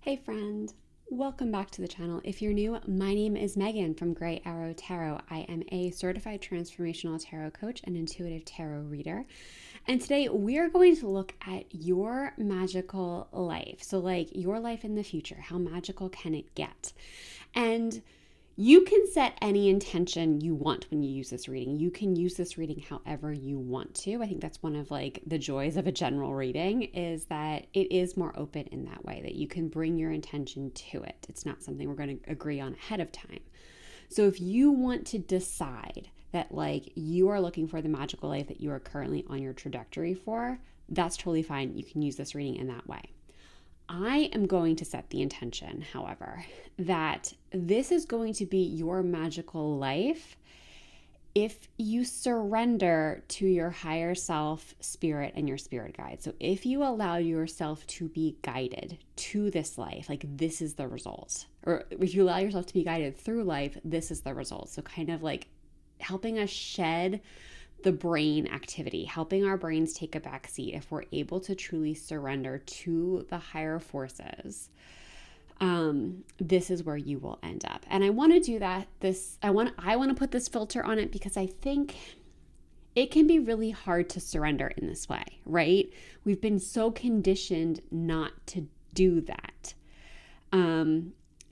Hey friend, welcome back to the channel. If you're new, my name is Megan from Grey Arrow Tarot. I am a certified transformational tarot coach and intuitive tarot reader. And today we are going to look at your magical life. So like your life in the future, how magical can it get? And you can set any intention you want when you use this reading. You can use this reading however you want to. I think that's one of like the joys of a general reading is that it is more open in that way, that you can bring your intention to it. It's not something we're going to agree on ahead of time. So if you want to decide that like you are looking for the magical life that you are currently on your trajectory for, that's totally fine. You can use this reading in that way. I am going to set the intention, however, that this is going to be your magical life if you surrender to your higher self, spirit, and your spirit guide. So if you allow yourself to be guided to this life, like this is the result. Or if you allow yourself to be guided through life, this is the result. So kind of like helping us shed the brain activity, helping our brains take a back seat if we're able to truly surrender to the higher forces. This is where you will end up. And I want to do that. I want to put this filter on it because I think it can be really hard to surrender in this way, right? We've been so conditioned not to do that.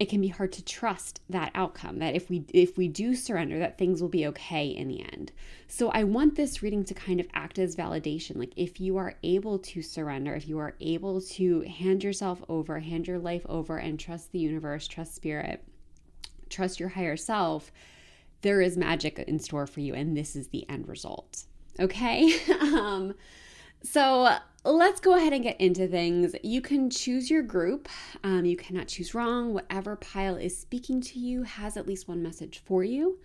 It can be hard to trust that outcome, that if we do surrender, that things will be okay in the end. So I want this reading to kind of act as validation. Like if you are able to surrender, if you are able to hand yourself over, hand your life over and trust the universe, trust spirit, trust your higher self, there is magic in store for you. And this is the end result. Okay. So let's go ahead and get into things. You can choose your group. You cannot choose wrong. Whatever pile is speaking to you has at least one message for you.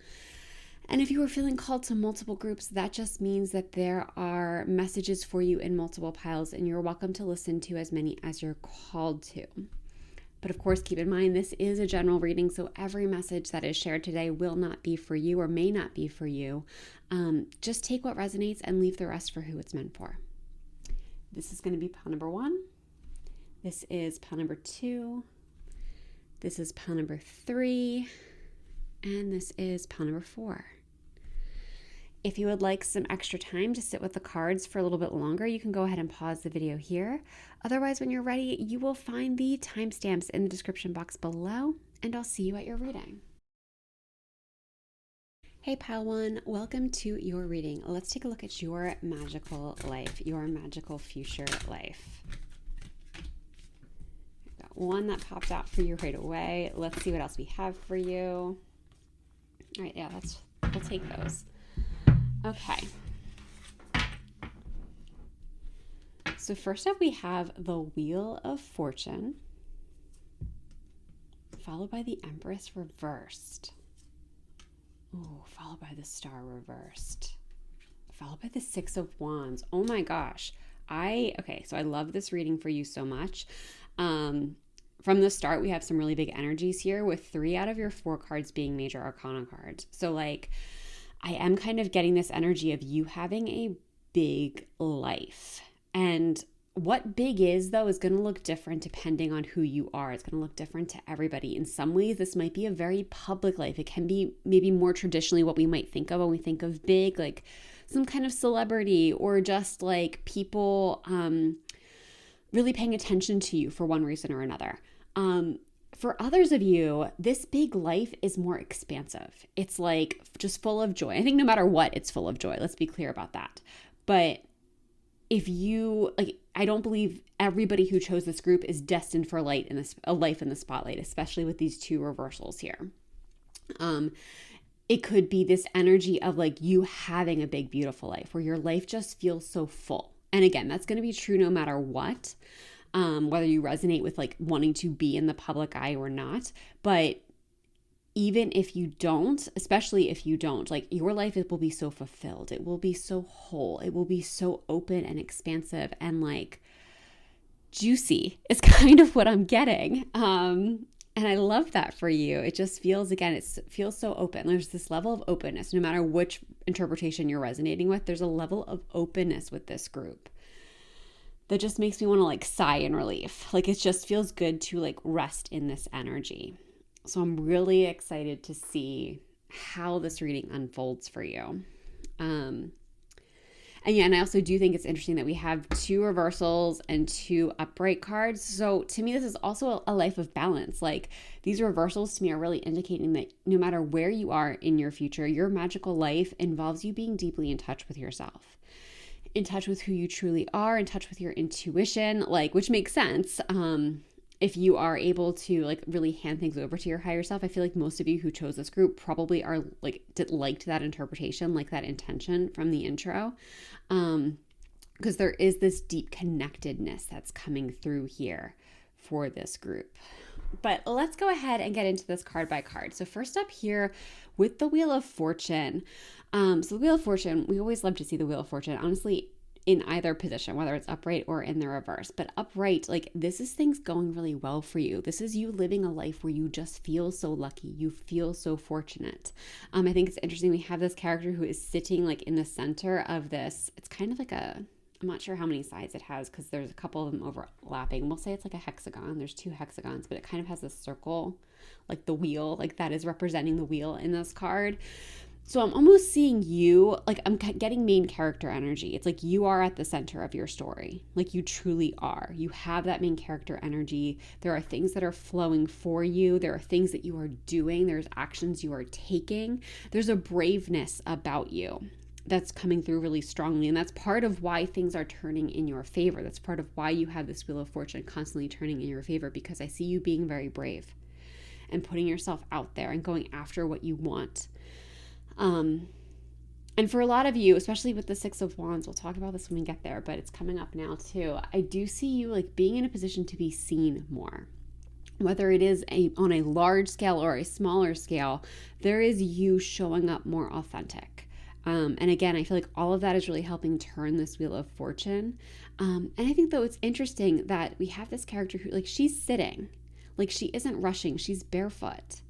And if you are feeling called to multiple groups, that just means that there are messages for you in multiple piles, and you're welcome to listen to as many as you're called to. But of course, keep in mind, this is a general reading, so every message that is shared today will not be for you or may not be for you. Just take what resonates and leave the rest for who it's meant for. This is going to be pile number 1. This is pile number 2. This is pile number 3. And this is pile number 4. If you would like some extra time to sit with the cards for a little bit longer, you can go ahead and pause the video here. Otherwise, when you're ready, you will find the timestamps in the description box below, and I'll see you at your reading. Hey Pile 1, welcome to your reading. Let's take a look at your magical life, your magical future life. I've got one that popped out for you right away. Let's see what else we have for you. All right, yeah, we'll take those. Okay. So first up we have the Wheel of Fortune, followed by the Empress reversed. Oh, followed by the Star reversed. Followed by the Six of Wands. Oh my gosh. So I love this reading for you so much. From the start, we have some really big energies here with 3 out of your 4 cards being major arcana cards. So like, I am kind of getting this energy of you having a big life. And what big is, though, is going to look different depending on who you are. It's going to look different to everybody. In some ways, this might be a very public life. It can be maybe more traditionally what we might think of when we think of big, like some kind of celebrity or just like people really paying attention to you for one reason or another. For others of you, this big life is more expansive. It's like just full of joy. I think no matter what, it's full of joy. Let's be clear about that. But if you like, I don't believe everybody who chose this group is destined for a life in the spotlight, especially with these 2 reversals here. It could be this energy of like you having a big, beautiful life where your life just feels so full. And again, that's going to be true no matter what, whether you resonate with like wanting to be in the public eye or not. But even if you don't, especially if you don't, like your life, it will be so fulfilled. It will be so whole. It will be so open and expansive and like juicy is kind of what I'm getting. And I love that for you. It just feels, again, it feels so open. There's this level of openness. No matter which interpretation you're resonating with, there's a level of openness with this group. that just makes me want to like sigh in relief. Like it just feels good to like rest in this energy. So I'm really excited to see how this reading unfolds for you. And yeah, and I also do think it's interesting that we have 2 reversals and 2 upright cards. So to me, this is also a life of balance. Like these reversals to me are really indicating that no matter where you are in your future, your magical life involves you being deeply in touch with yourself, in touch with who you truly are, in touch with your intuition, like, which makes sense. If you are able to like really hand things over to your higher self. I feel like most of you who chose this group probably are like liked that interpretation, like that intention from the intro, because there is this deep connectedness that's coming through here for this group. But let's go ahead and get into this card by card. So first up here with the Wheel of Fortune. So the Wheel of Fortune, we always love to see the Wheel of Fortune, honestly, in either position, whether it's upright or in the reverse. But upright, like this is things going really well for you. This is you living a life where you just feel so lucky. You feel so fortunate. I think it's interesting. We have this character who is sitting like in the center of this. It's kind of like I'm not sure how many sides it has because there's a couple of them overlapping. We'll say it's like a hexagon. There's 2 hexagons, but it kind of has this circle, like the wheel, like that is representing the wheel in this card. So I'm almost seeing you, like I'm getting main character energy. It's like you are at the center of your story. Like you truly are. You have that main character energy. There are things that are flowing for you. There are things that you are doing. There's actions you are taking. There's a braveness about you that's coming through really strongly. And that's part of why things are turning in your favor. That's part of why you have this Wheel of Fortune constantly turning in your favor, because I see you being very brave and putting yourself out there and going after what you want. And for a lot of you, especially with the 6 of Wands, we'll talk about this when we get there, but it's coming up now too. I do see you like being in a position to be seen more. Whether it is on a large scale or a smaller scale, there is you showing up more authentic. And again, I feel like all of that is really helping turn this Wheel of Fortune. And I think though it's interesting that we have this character who like she's sitting, like she isn't rushing, she's barefoot.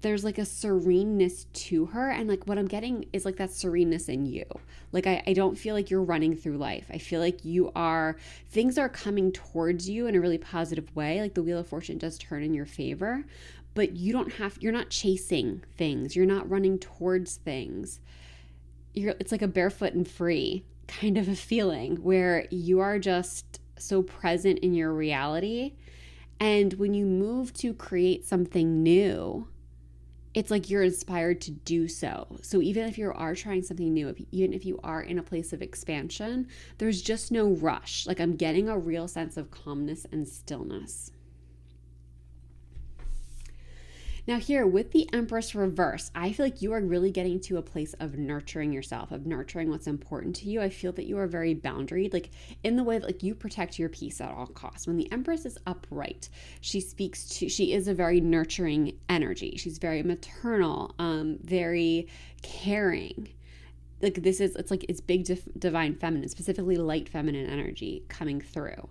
There's like a sereneness to her, and like what I'm getting is like that sereneness in you. Like I don't feel like you're running through life. I feel like things are coming towards you in a really positive way. Like the Wheel of Fortune does turn in your favor, but you're not chasing things. You're not running towards things. It's like a barefoot and free kind of a feeling where you are just so present in your reality. And when you move to create something new, it's like you're inspired to do so. So even if you are trying something new, even if you are in a place of expansion, there's just no rush. Like I'm getting a real sense of calmness and stillness. Now here with the Empress reverse, I feel like you are really getting to a place of nurturing yourself, of nurturing what's important to you. I feel that you are very boundaried, like in the way that like you protect your peace at all costs. When the Empress is upright, she is a very nurturing energy. She's very maternal, very caring. Like it's big divine feminine, specifically light feminine energy coming through.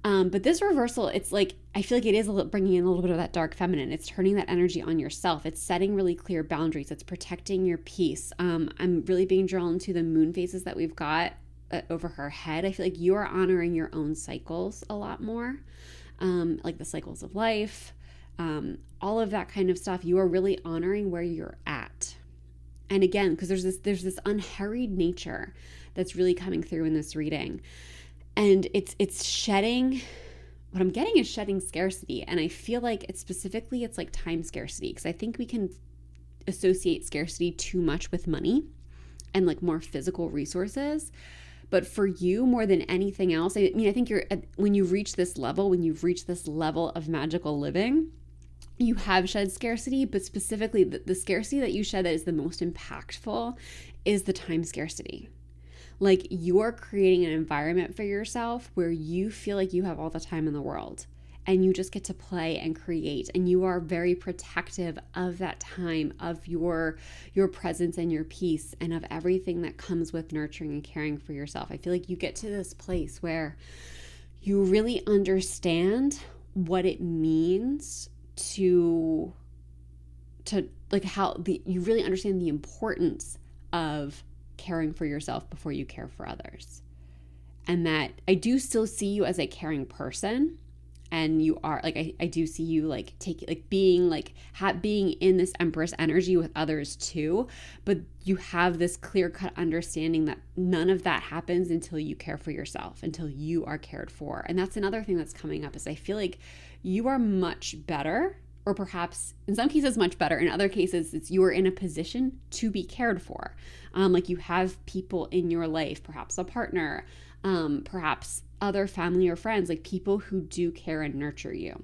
But this reversal, it's like, I feel like it is bringing in a little bit of that dark feminine. It's turning that energy on yourself. It's setting really clear boundaries. It's protecting your peace. I'm really being drawn to the moon phases that we've got over her head. I feel like you are honoring your own cycles a lot more, like the cycles of life, all of that kind of stuff. You are really honoring where you're at. And again, because there's this unhurried nature that's really coming through in this reading. And it's shedding, what I'm getting is shedding scarcity. And I feel like it's like time scarcity, because I think we can associate scarcity too much with money and like more physical resources. But for you, more than anything else, I mean, I think when you've reached this level of magical living, you have shed scarcity, but specifically the scarcity that you shed that is the most impactful is the time scarcity. Like you're creating an environment for yourself where you feel like you have all the time in the world and you just get to play and create, and you are very protective of that time, of your presence and your peace, and of everything that comes with nurturing and caring for yourself. I feel like you get to this place where you really understand what it means to like you really understand the importance of caring for yourself before you care for others. and that I do still see you as a caring person. And you are like, I do see you like being in this Empress energy with others too. But you have this clear cut understanding that none of that happens until you care for yourself, until you are cared for. And that's another thing that's coming up, is I feel like you are much better, or perhaps in some cases much better. In other cases, it's you are in a position to be cared for. Like you have people in your life, perhaps a partner, perhaps other family or friends, like people who do care and nurture you.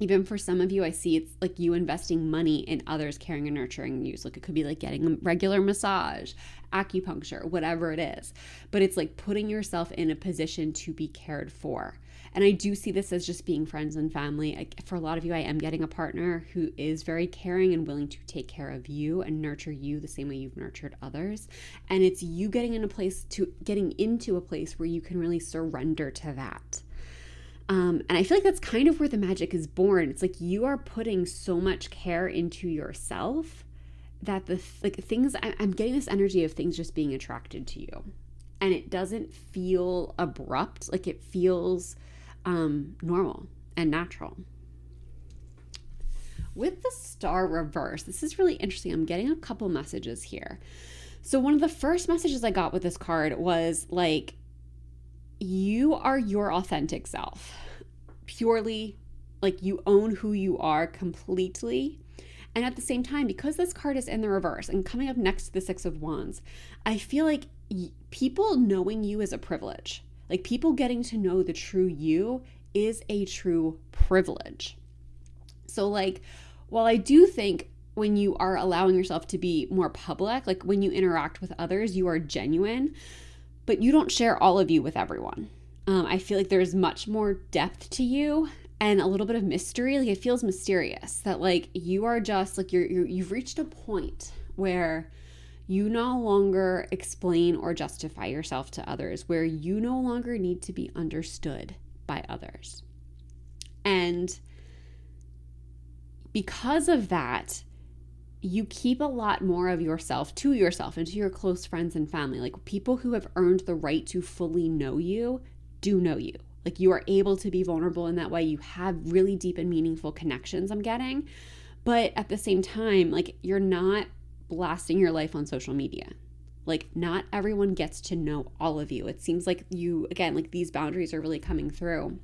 Even for some of you, I see it's like you investing money in others caring and nurturing you. So it could be like getting a regular massage, acupuncture, whatever it is. But it's like putting yourself in a position to be cared for. And I do see this as just being friends and family. For a lot of you, I am getting a partner who is very caring and willing to take care of you and nurture you the same way you've nurtured others. And it's you getting into a place where you can really surrender to that. And I feel like that's kind of where the magic is born. It's like you are putting so much care into yourself that I'm getting this energy of things just being attracted to you. And it doesn't feel abrupt, like it feels normal and natural. With the star reverse, this is really interesting. I'm getting a couple messages here. So one of the first messages I got with this card was like, you are your authentic self, purely, like you own who you are completely. And at the same time, because this card is in the reverse and coming up next to the Six of Wands, I feel like people knowing you is a privilege. Like people getting to know the true you is a true privilege. So like, while I do think when you are allowing yourself to be more public, like when you interact with others, you are genuine, but you don't share all of you with everyone. I feel like there's much more depth to you and a little bit of mystery. Like it feels mysterious that like you are just like you've reached a point where you no longer explain or justify yourself to others, where you no longer need to be understood by others. And because of that, you keep a lot more of yourself to yourself and to your close friends and family. Like people who have earned the right to fully know you do know you. Like you are able to be vulnerable in that way. You have really deep and meaningful connections, I'm getting. But at the same time, like you're not blasting your life on social media. Like not everyone gets to know all of you. It seems like you, again, like these boundaries are really coming through.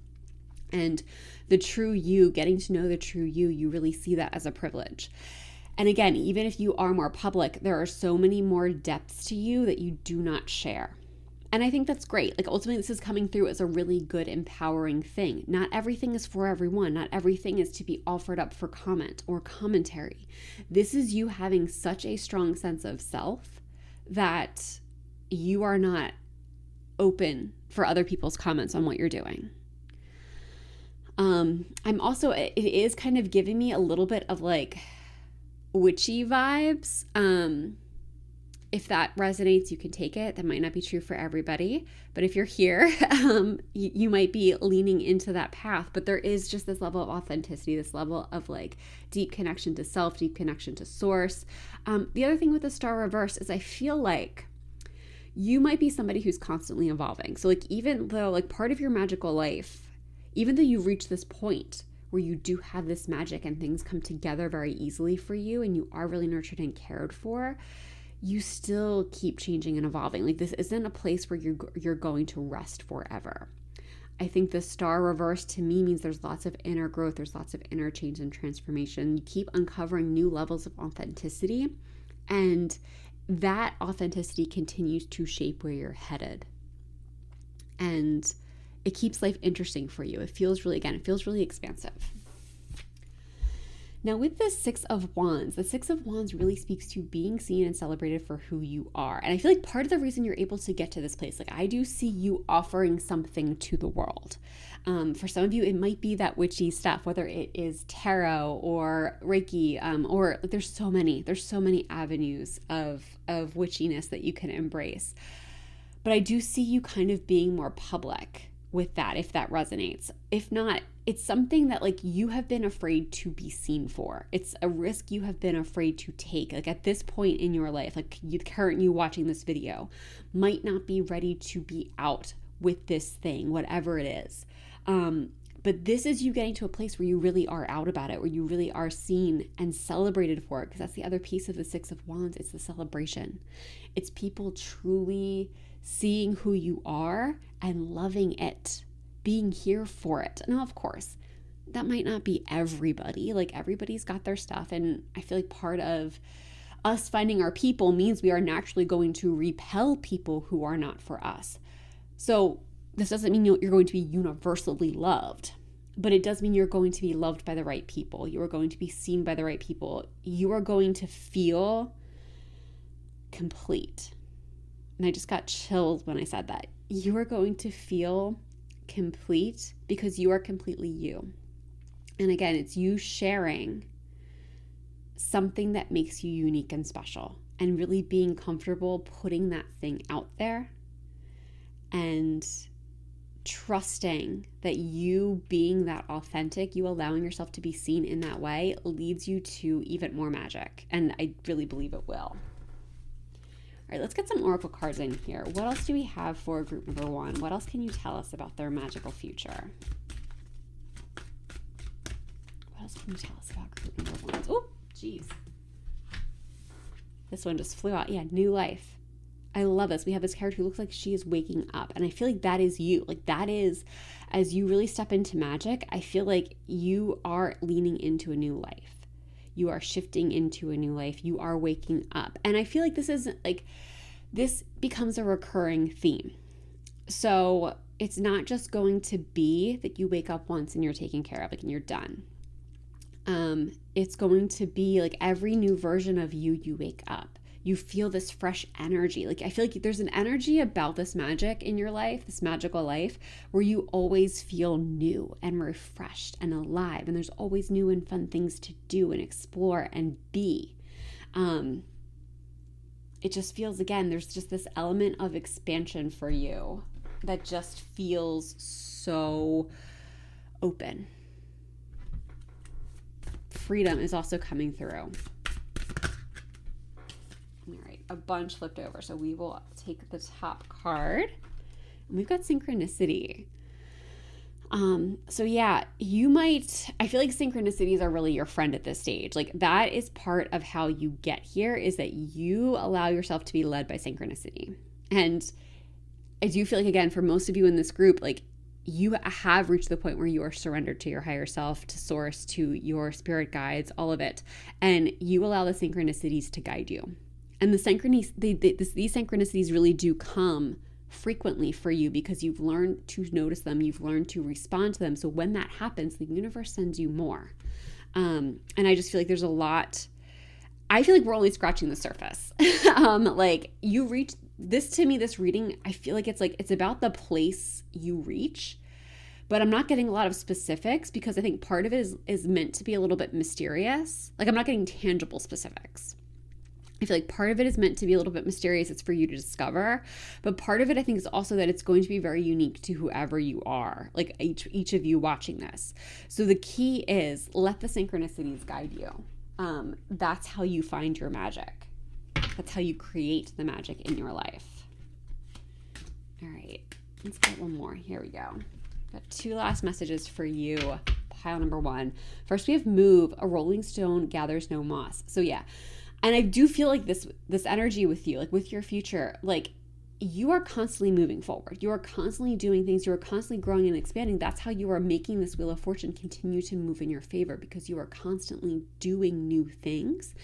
And the true you, getting to know the true you really see that as a privilege. And again, even if you are more public, there are so many more depths to you that you do not share. And I think that's great. Like ultimately this is coming through as a really good, empowering thing. Not everything is for everyone. Not everything is to be offered up for comment or commentary. This is you having such a strong sense of self that you are not open for other people's comments on what you're doing. It is kind of giving me a little bit of like witchy vibes. If that resonates, you can take it. That might not be true for everybody, but if you're here, you might be leaning into that path. But there is just this level of authenticity, this level of like deep connection to self, deep connection to source. The other thing with the star reverse is I feel like you might be somebody who's constantly evolving. So like even though like part of your magical life, even though you've reached this point where you do have this magic and things come together very easily for you and you are really nurtured and cared for, you still keep changing and evolving. Like this isn't a place where you're going to rest forever. I think the star reverse to me means there's lots of inner growth, there's lots of inner change and transformation. You keep uncovering new levels of authenticity, and that authenticity continues to shape where you're headed. And it keeps life interesting for you. It feels really expansive. Now with the Six of Wands really speaks to being seen and celebrated for who you are. And I feel like part of the reason you're able to get to this place, like I do see you offering something to the world. For some of you, it might be that witchy stuff, whether it is tarot or Reiki, or like there's so many avenues of witchiness that you can embrace. But I do see you kind of being more public with that, if that resonates. If not, it's something that like you have been afraid to be seen for. It's a risk you have been afraid to take. Like at this point in your life, like you watching this video might not be ready to be out with this thing, whatever it is. But this is you getting to a place where you really are out about it, where you really are seen and celebrated for it, because that's the other piece of the Six of Wands. It's the celebration. It's people truly seeing who you are and loving it, being here for it. Now, of course, that might not be everybody. Like, everybody's got their stuff. And I feel like part of us finding our people means we are naturally going to repel people who are not for us. So this doesn't mean you're going to be universally loved, but it does mean you're going to be loved by the right people. You are going to be seen by the right people. You are going to feel complete. And I just got chills when I said that. You are going to feel complete because you are completely you. And again, it's you sharing something that makes you unique and special, and really being comfortable putting that thing out there and trusting that you being that authentic, you allowing yourself to be seen in that way, leads you to even more magic. And I really believe it will. All right, let's get some oracle cards in here. What else do we have for group number one? What else can you tell us about their magical future? What else can you tell us about group number one? Oh, geez. This one just flew out. Yeah, new life. I love this. We have this character who looks like she is waking up. And I feel like that is you. Like, that is, as you really step into magic, I feel like you are leaning into a new life. You are shifting into a new life. You are waking up. And I feel like this becomes a recurring theme. So it's not just going to be that you wake up once and you're taken care of, like, and you're done. It's going to be like every new version of you wake up. You feel this fresh energy. Like, I feel like there's an energy about this magic in your life, this magical life, where you always feel new and refreshed and alive. And there's always new and fun things to do and explore and be. It just feels, again, there's just this element of expansion for you that just feels so open. Freedom is also coming through. All right, a bunch flipped over. So we will take the top card. And we've got synchronicity. So yeah, I feel like synchronicities are really your friend at this stage. Like, that is part of how you get here, is that you allow yourself to be led by synchronicity. And I do feel like, again, for most of you in this group, like, you have reached the point where you are surrendered to your higher self, to source, to your spirit guides, all of it. And you allow the synchronicities to guide you. And these synchronicities really do come frequently for you because you've learned to notice them. You've learned to respond to them. So when that happens, the universe sends you more. And I just feel like there's a lot. I feel like we're only scratching the surface. Like, you reach this, to me, this reading, I feel like it's about the place you reach, but I'm not getting a lot of specifics because I think part of it is meant to be a little bit mysterious. Like, I'm not getting tangible specifics. I feel like part of it is meant to be a little bit mysterious. It's for you to discover. But part of it, I think, is also that it's going to be very unique to whoever you are, like each of you watching this. So the key is, let the synchronicities guide you. That's how you find your magic. That's how you create the magic in your life. All right, let's get one more. Here we go. Got two last messages for you, pile number one. First, we have move. A rolling stone gathers no moss. So yeah. And I do feel like this energy with you, like with your future, like, you are constantly moving forward. You are constantly doing things. You are constantly growing and expanding. That's how you are making this Wheel of Fortune continue to move in your favor, because you are constantly doing new things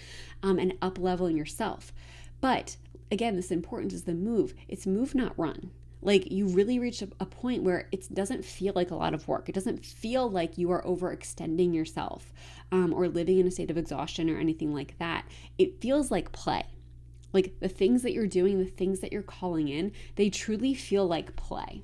and up-leveling yourself. But again, this important is the move. It's move, not run. Like, you really reach a point where it doesn't feel like a lot of work. It doesn't feel like you are overextending yourself or living in a state of exhaustion or anything like that. It feels like play. Like, the things that you're doing, the things that you're calling in, they truly feel like play.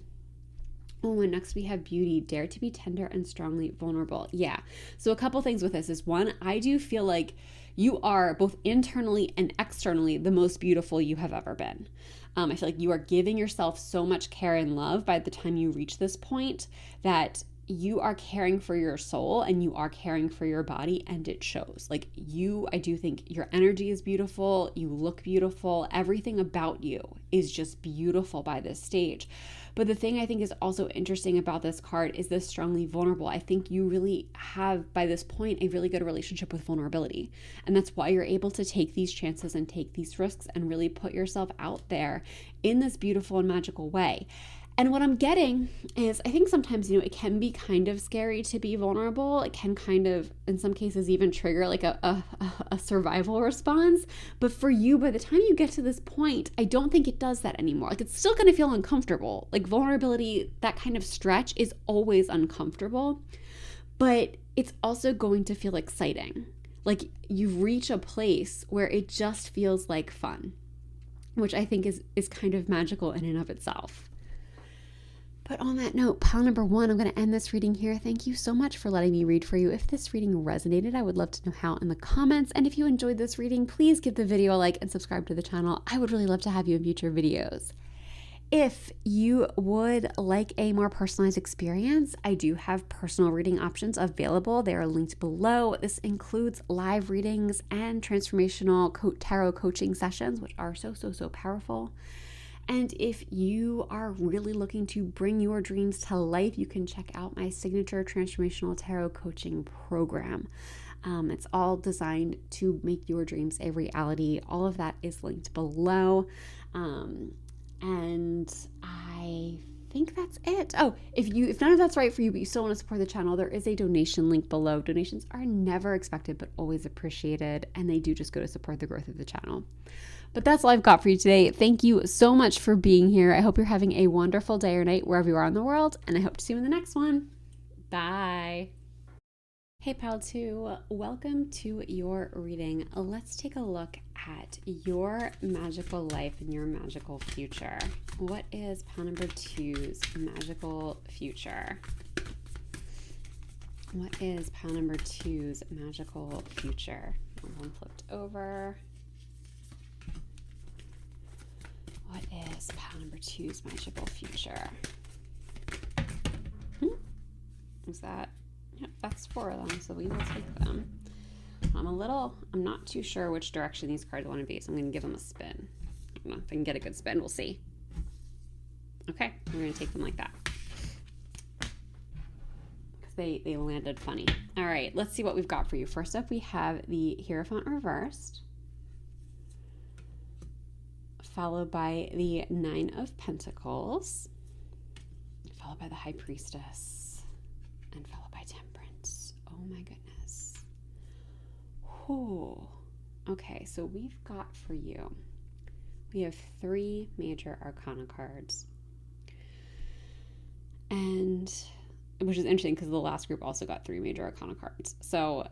Oh, and next we have beauty. Dare to be tender and strongly vulnerable. Yeah. So a couple things with this is, one, I do feel like you are both internally and externally the most beautiful you have ever been. I feel like you are giving yourself so much care and love by the time you reach this point, that you are caring for your soul and you are caring for your body, and it shows. Like, I do think your energy is beautiful. You look beautiful. Everything about you is just beautiful by this stage. But the thing I think is also interesting about this card is this strongly vulnerable. I think you really have, by this point, a really good relationship with vulnerability. And that's why you're able to take these chances and take these risks and really put yourself out there in this beautiful and magical way. And what I'm getting is, I think sometimes, it can be kind of scary to be vulnerable. It can kind of, in some cases, even trigger like a survival response. But for you, by the time you get to this point, I don't think it does that anymore. Like, it's still going to feel uncomfortable. Like, vulnerability, that kind of stretch is always uncomfortable, but it's also going to feel exciting. Like, you reach a place where it just feels like fun, which I think is kind of magical in and of itself. But on that note, pile number 1, I'm going to end this reading here. Thank you so much for letting me read for you. If this reading resonated, I would love to know how in the comments. And if you enjoyed this reading, please give the video a like and subscribe to the channel. I would really love to have you in future videos. If you would like a more personalized experience, I do have personal reading options available. They are linked below. This includes live readings and transformational tarot coaching sessions, which are so powerful. And if you are really looking to bring your dreams to life, you can check out my signature transformational tarot coaching program. It's all designed to make your dreams a reality. All of that is linked below. And I think that's it. Oh, if none of that's right for you, but you still want to support the channel, there is a donation link below. Donations are never expected, but always appreciated. And they do just go to support the growth of the channel. But that's all I've got for you today. Thank you so much for being here. I hope you're having a wonderful day or night wherever you are in the world, and I hope to see you in the next one. Bye. Hey, Pile 2, welcome to your reading. Let's take a look at your magical life and your magical future. What is Pile number 2's magical future? What is Pile number 2's magical future? One flipped over. What is Pile number 2's magical future? Is that? Yep, that's 4 of them, so we will take them. I'm not too sure which direction these cards want to be, so I'm going to give them a spin. I don't know if I can get a good spin. We'll see. Okay, we're going to take them like that. Because they landed funny. All right, let's see what we've got for you. First up, we have the Hierophant reversed, followed by the 9 of Pentacles, followed by the High Priestess, and followed by Temperance. Oh my goodness. Whew. Okay, so we've got for you, we have 3 major arcana cards. And, which is interesting because the last group also got 3 major arcana cards. So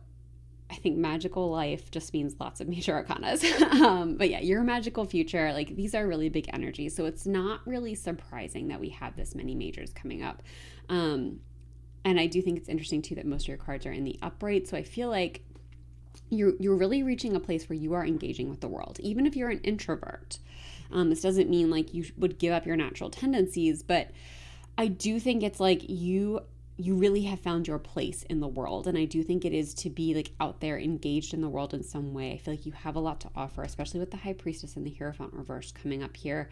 I think magical life just means lots of major arcanas. But yeah, your magical future, like, these are really big energies. So it's not really surprising that we have this many majors coming up. And I do think it's interesting too that most of your cards are in the upright. So I feel like you're really reaching a place where you are engaging with the world, even if you're an introvert. This doesn't mean like you would give up your natural tendencies, but I do think it's like you really have found your place in the world. And I do think it is to be like out there engaged in the world in some way. I feel like you have a lot to offer, especially with the High Priestess and the Hierophant reverse coming up here.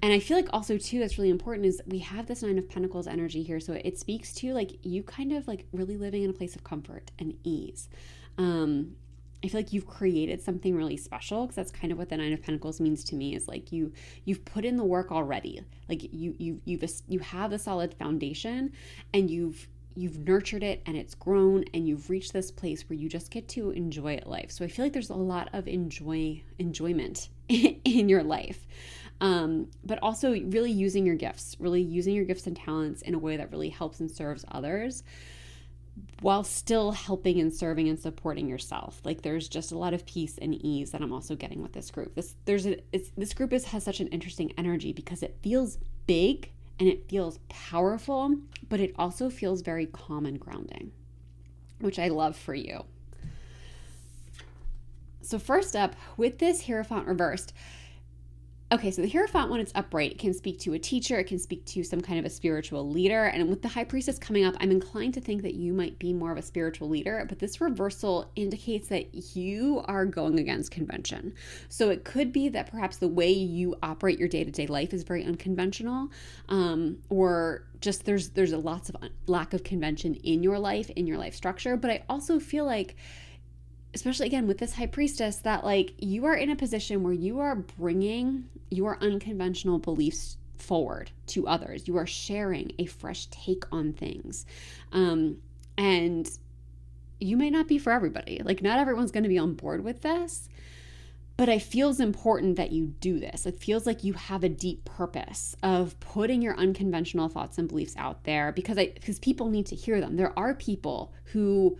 And I feel like also too, that's really important is we have this 9 of Pentacles energy here. So it speaks to like you kind of like really living in a place of comfort and ease. I feel like you've created something really special, because that's kind of what the 9 of Pentacles means to me, is like you've put in the work already. Like you have a solid foundation, and you've nurtured it, and it's grown, and you've reached this place where you just get to enjoy life. So I feel like there's a lot of enjoyment in your life. But also really using your gifts and talents in a way that really helps and serves others, while still helping and serving and supporting yourself. Like there's just a lot of peace and ease that I'm also getting with this group. This group has such an interesting energy because it feels big and it feels powerful, but it also feels very calm and grounding, which I love for you. So first up, with this Hierophant reversed, Okay, so the Hierophant, when it's upright, it can speak to a teacher, it can speak to some kind of a spiritual leader. And with the High Priestess coming up, I'm inclined to think that you might be more of a spiritual leader, but this reversal indicates that you are going against convention. So it could be that perhaps the way you operate your day-to-day life is very unconventional, or just there's a lots of lack of convention in your life structure. But I also feel like, especially again with this High Priestess, that like you are in a position where you are bringing your unconventional beliefs forward to others. You are sharing a fresh take on things. And you may not be for everybody. Like, not everyone's going to be on board with this, but it feels important that you do this. It feels like you have a deep purpose of putting your unconventional thoughts and beliefs out there because people need to hear them. There are people who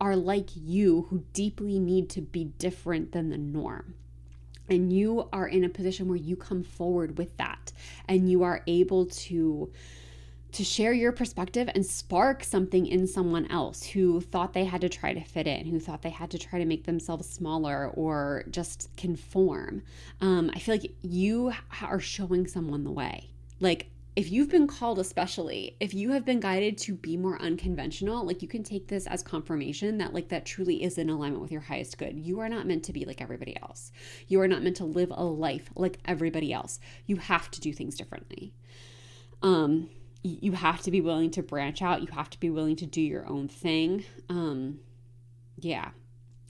are like you, who deeply need to be different than the norm. And you are in a position where you come forward with that, and you are able to share your perspective and spark something in someone else who thought they had to try to fit in, who thought they had to try to make themselves smaller or just conform. I feel like you are showing someone the way. Like, if you've been called, especially if you have been guided to be more unconventional, like, you can take this as confirmation that like that truly is in alignment with your highest good. You are not meant to be like everybody else. You are not meant to live a life like everybody else. You have to do things differently. You have to be willing to branch out. You have to be willing to do your own thing. Yeah.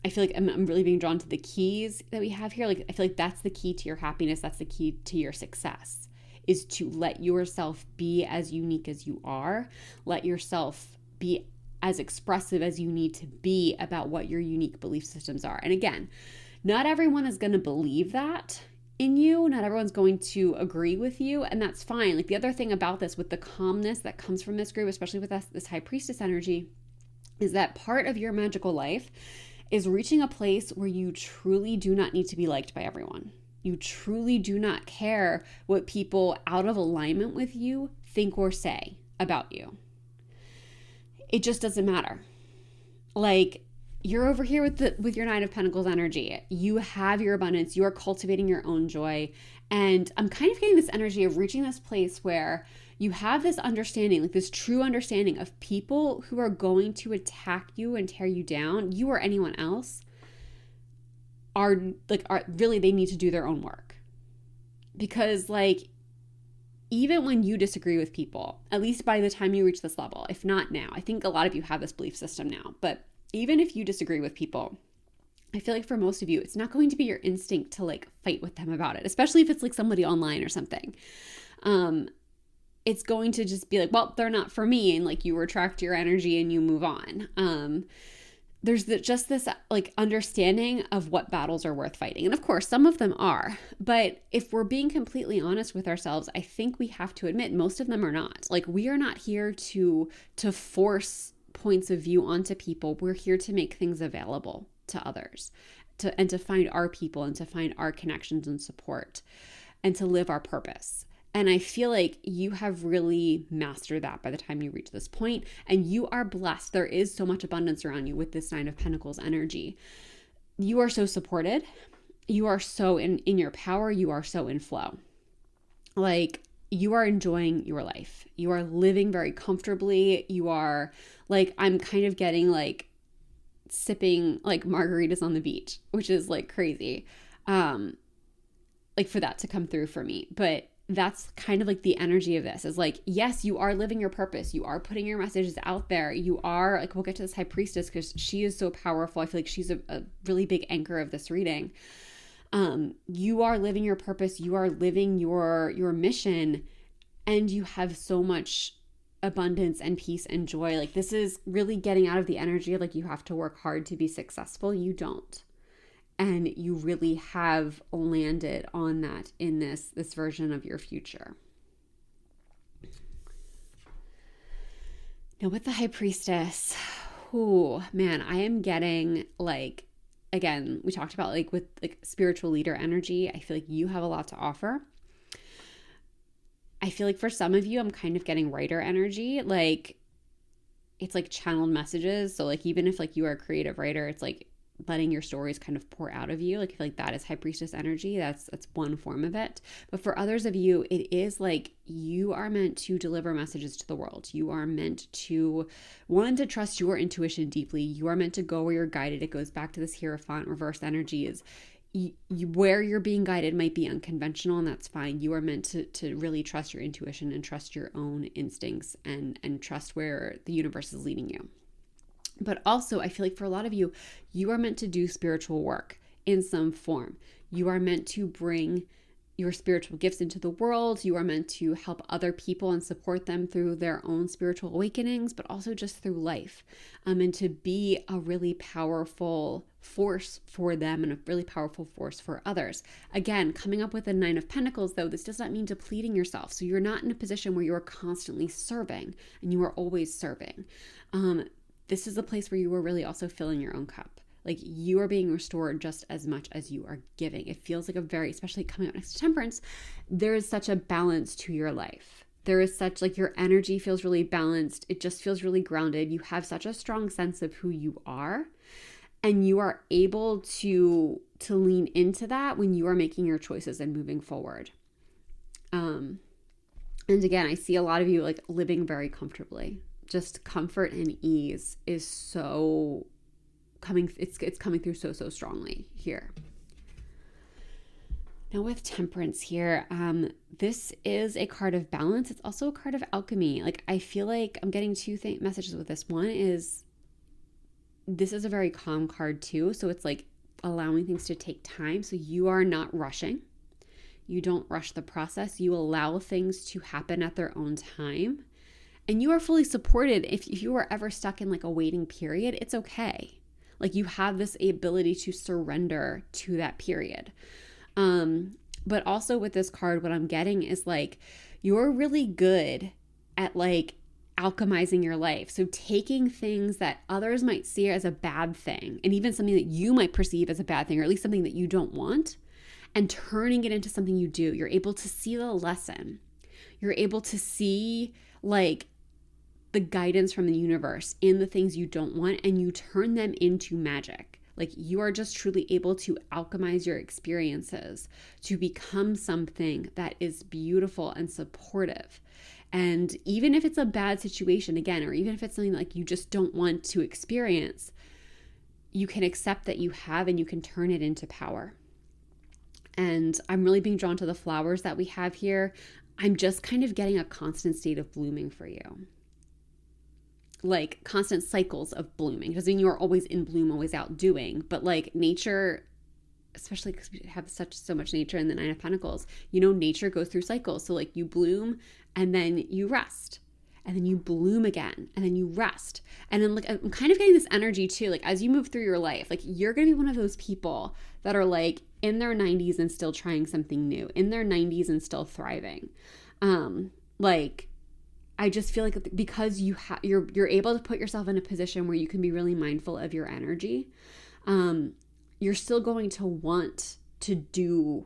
I feel like I'm really being drawn to the keys that we have here. Like, I feel like that's the key to your happiness. That's the key to your success, is to let yourself be as unique as you are. Let yourself be as expressive as you need to be about what your unique belief systems are. And again, not everyone is going to believe that in you. Not everyone's going to agree with you, and that's fine. Like, the other thing about this, with the calmness that comes from this group, especially with this High Priestess energy, is that part of your magical life is reaching a place where you truly do not need to be liked by everyone. You truly do not care what people out of alignment with you think or say about you. It just doesn't matter. Like, you're over here with your Nine of Pentacles energy. You have your abundance. You are cultivating your own joy. And I'm kind of getting this energy of reaching this place where you have this understanding, like this true understanding of people who are going to attack you and tear you down, you or anyone else, are really, they need to do their own work. Because like, even when you disagree with people, at least by the time you reach this level, if not now, I think a lot of you have this belief system now, but even if you disagree with people, I feel like for most of you, it's not going to be your instinct to like fight with them about it, especially if it's like somebody online or something. It's going to just be like, well, they're not for me. And like, you retract your energy and you move on. There's just this like understanding of what battles are worth fighting. And of course, some of them are, but if we're being completely honest with ourselves, I think we have to admit most of them are not. Like, we are not here to force points of view onto people. We're here to make things available to others, and to find our people, and to find our connections and support, and to live our purpose. And I feel like you have really mastered that by the time you reach this point, and you are blessed. There is so much abundance around you with this Nine of Pentacles energy. You are so supported. You are so in your power. You are so in flow. Like, you are enjoying your life. You are living very comfortably. You are like, I'm kind of getting like sipping like margaritas on the beach, which is like crazy. Like, for that to come through for me. But that's kind of like the energy of this, is like, yes, you are living your purpose. You are putting your messages out there. You are like, we'll get to this High Priestess because she is so powerful. I feel like she's a really big anchor of this reading. You are living your purpose. You are living your mission, and you have so much abundance and peace and joy. Like, this is really getting out of the energy of like, you have to work hard to be successful. You don't. And you really have landed on that in this version of your future. Now with the High Priestess, oh man, I am getting like, again, we talked about like with like spiritual leader energy. I feel like you have a lot to offer. I feel like for some of you, I'm kind of getting writer energy. Like, it's like channeled messages. So like, even if like you are a creative writer, it's like letting your stories kind of pour out of you. Like I feel like that is high priestess energy. That's one form of it. But for others of you, it is like you are meant to deliver messages to the world. You are meant to trust your intuition deeply. You are meant to go where you're guided. It goes back to this Hierophant reverse energy is where you're being guided might be unconventional, and that's fine. You are meant to really trust your intuition and trust your own instincts and trust where the universe is leading you. But also, I feel like for a lot of you, you are meant to do spiritual work in some form. You are meant to bring your spiritual gifts into the world. You are meant to help other people and support them through their own spiritual awakenings, but also just through life. And to be a really powerful force for them and a really powerful force for others. Again, coming up with the 9 of Pentacles, though, this does not mean depleting yourself. So you're not in a position where you are constantly serving and you are always serving. This is a place where you are really also filling your own cup. Like you are being restored just as much as you are giving. It feels like a very, especially coming up next to Temperance, there is such a balance to your life. There is such like your energy feels really balanced. It just feels really grounded. You have such a strong sense of who you are. And you are able to lean into that when you are making your choices and moving forward. And again, I see a lot of you like living very comfortably. Just comfort and ease is so it's coming through so strongly here. Now with Temperance here, this is a card of balance. It's also a card of alchemy. Like I feel like I'm getting two messages with this. One is this is a very calm card too. So it's like allowing things to take time. So you are not rushing. You don't rush the process. You allow things to happen at their own time. And you are fully supported. If you are ever stuck in like a waiting period, it's okay. Like you have this ability to surrender to that period. But also with this card, what I'm getting is like, you're really good at like alchemizing your life. So taking things that others might see as a bad thing, and even something that you might perceive as a bad thing, or at least something that you don't want, and turning it into something you do. You're able to see the lesson. You're able to see like the guidance from the universe in the things you don't want, and you turn them into magic. Like you are just truly able to alchemize your experiences to become something that is beautiful and supportive. And even if it's a bad situation, again, or even if it's something like you just don't want to experience, you can accept that you have, and you can turn it into power. And I'm really being drawn to the flowers that we have here. I'm just kind of getting a constant state of blooming for you. Like constant cycles of blooming. It doesn't mean you're always in bloom, always out doing, but like nature, especially because we have so much nature in the 9 of Pentacles, you know, nature goes through cycles. So like you bloom and then you rest, and then you bloom again, and then you rest. And then like I'm kind of getting this energy too, like as you move through your life, like you're going to be one of those people that are like in their 90s and still trying something new, in their 90s and still thriving. Like I just feel like because you're able to put yourself in a position where you can be really mindful of your energy, you're still going to want to do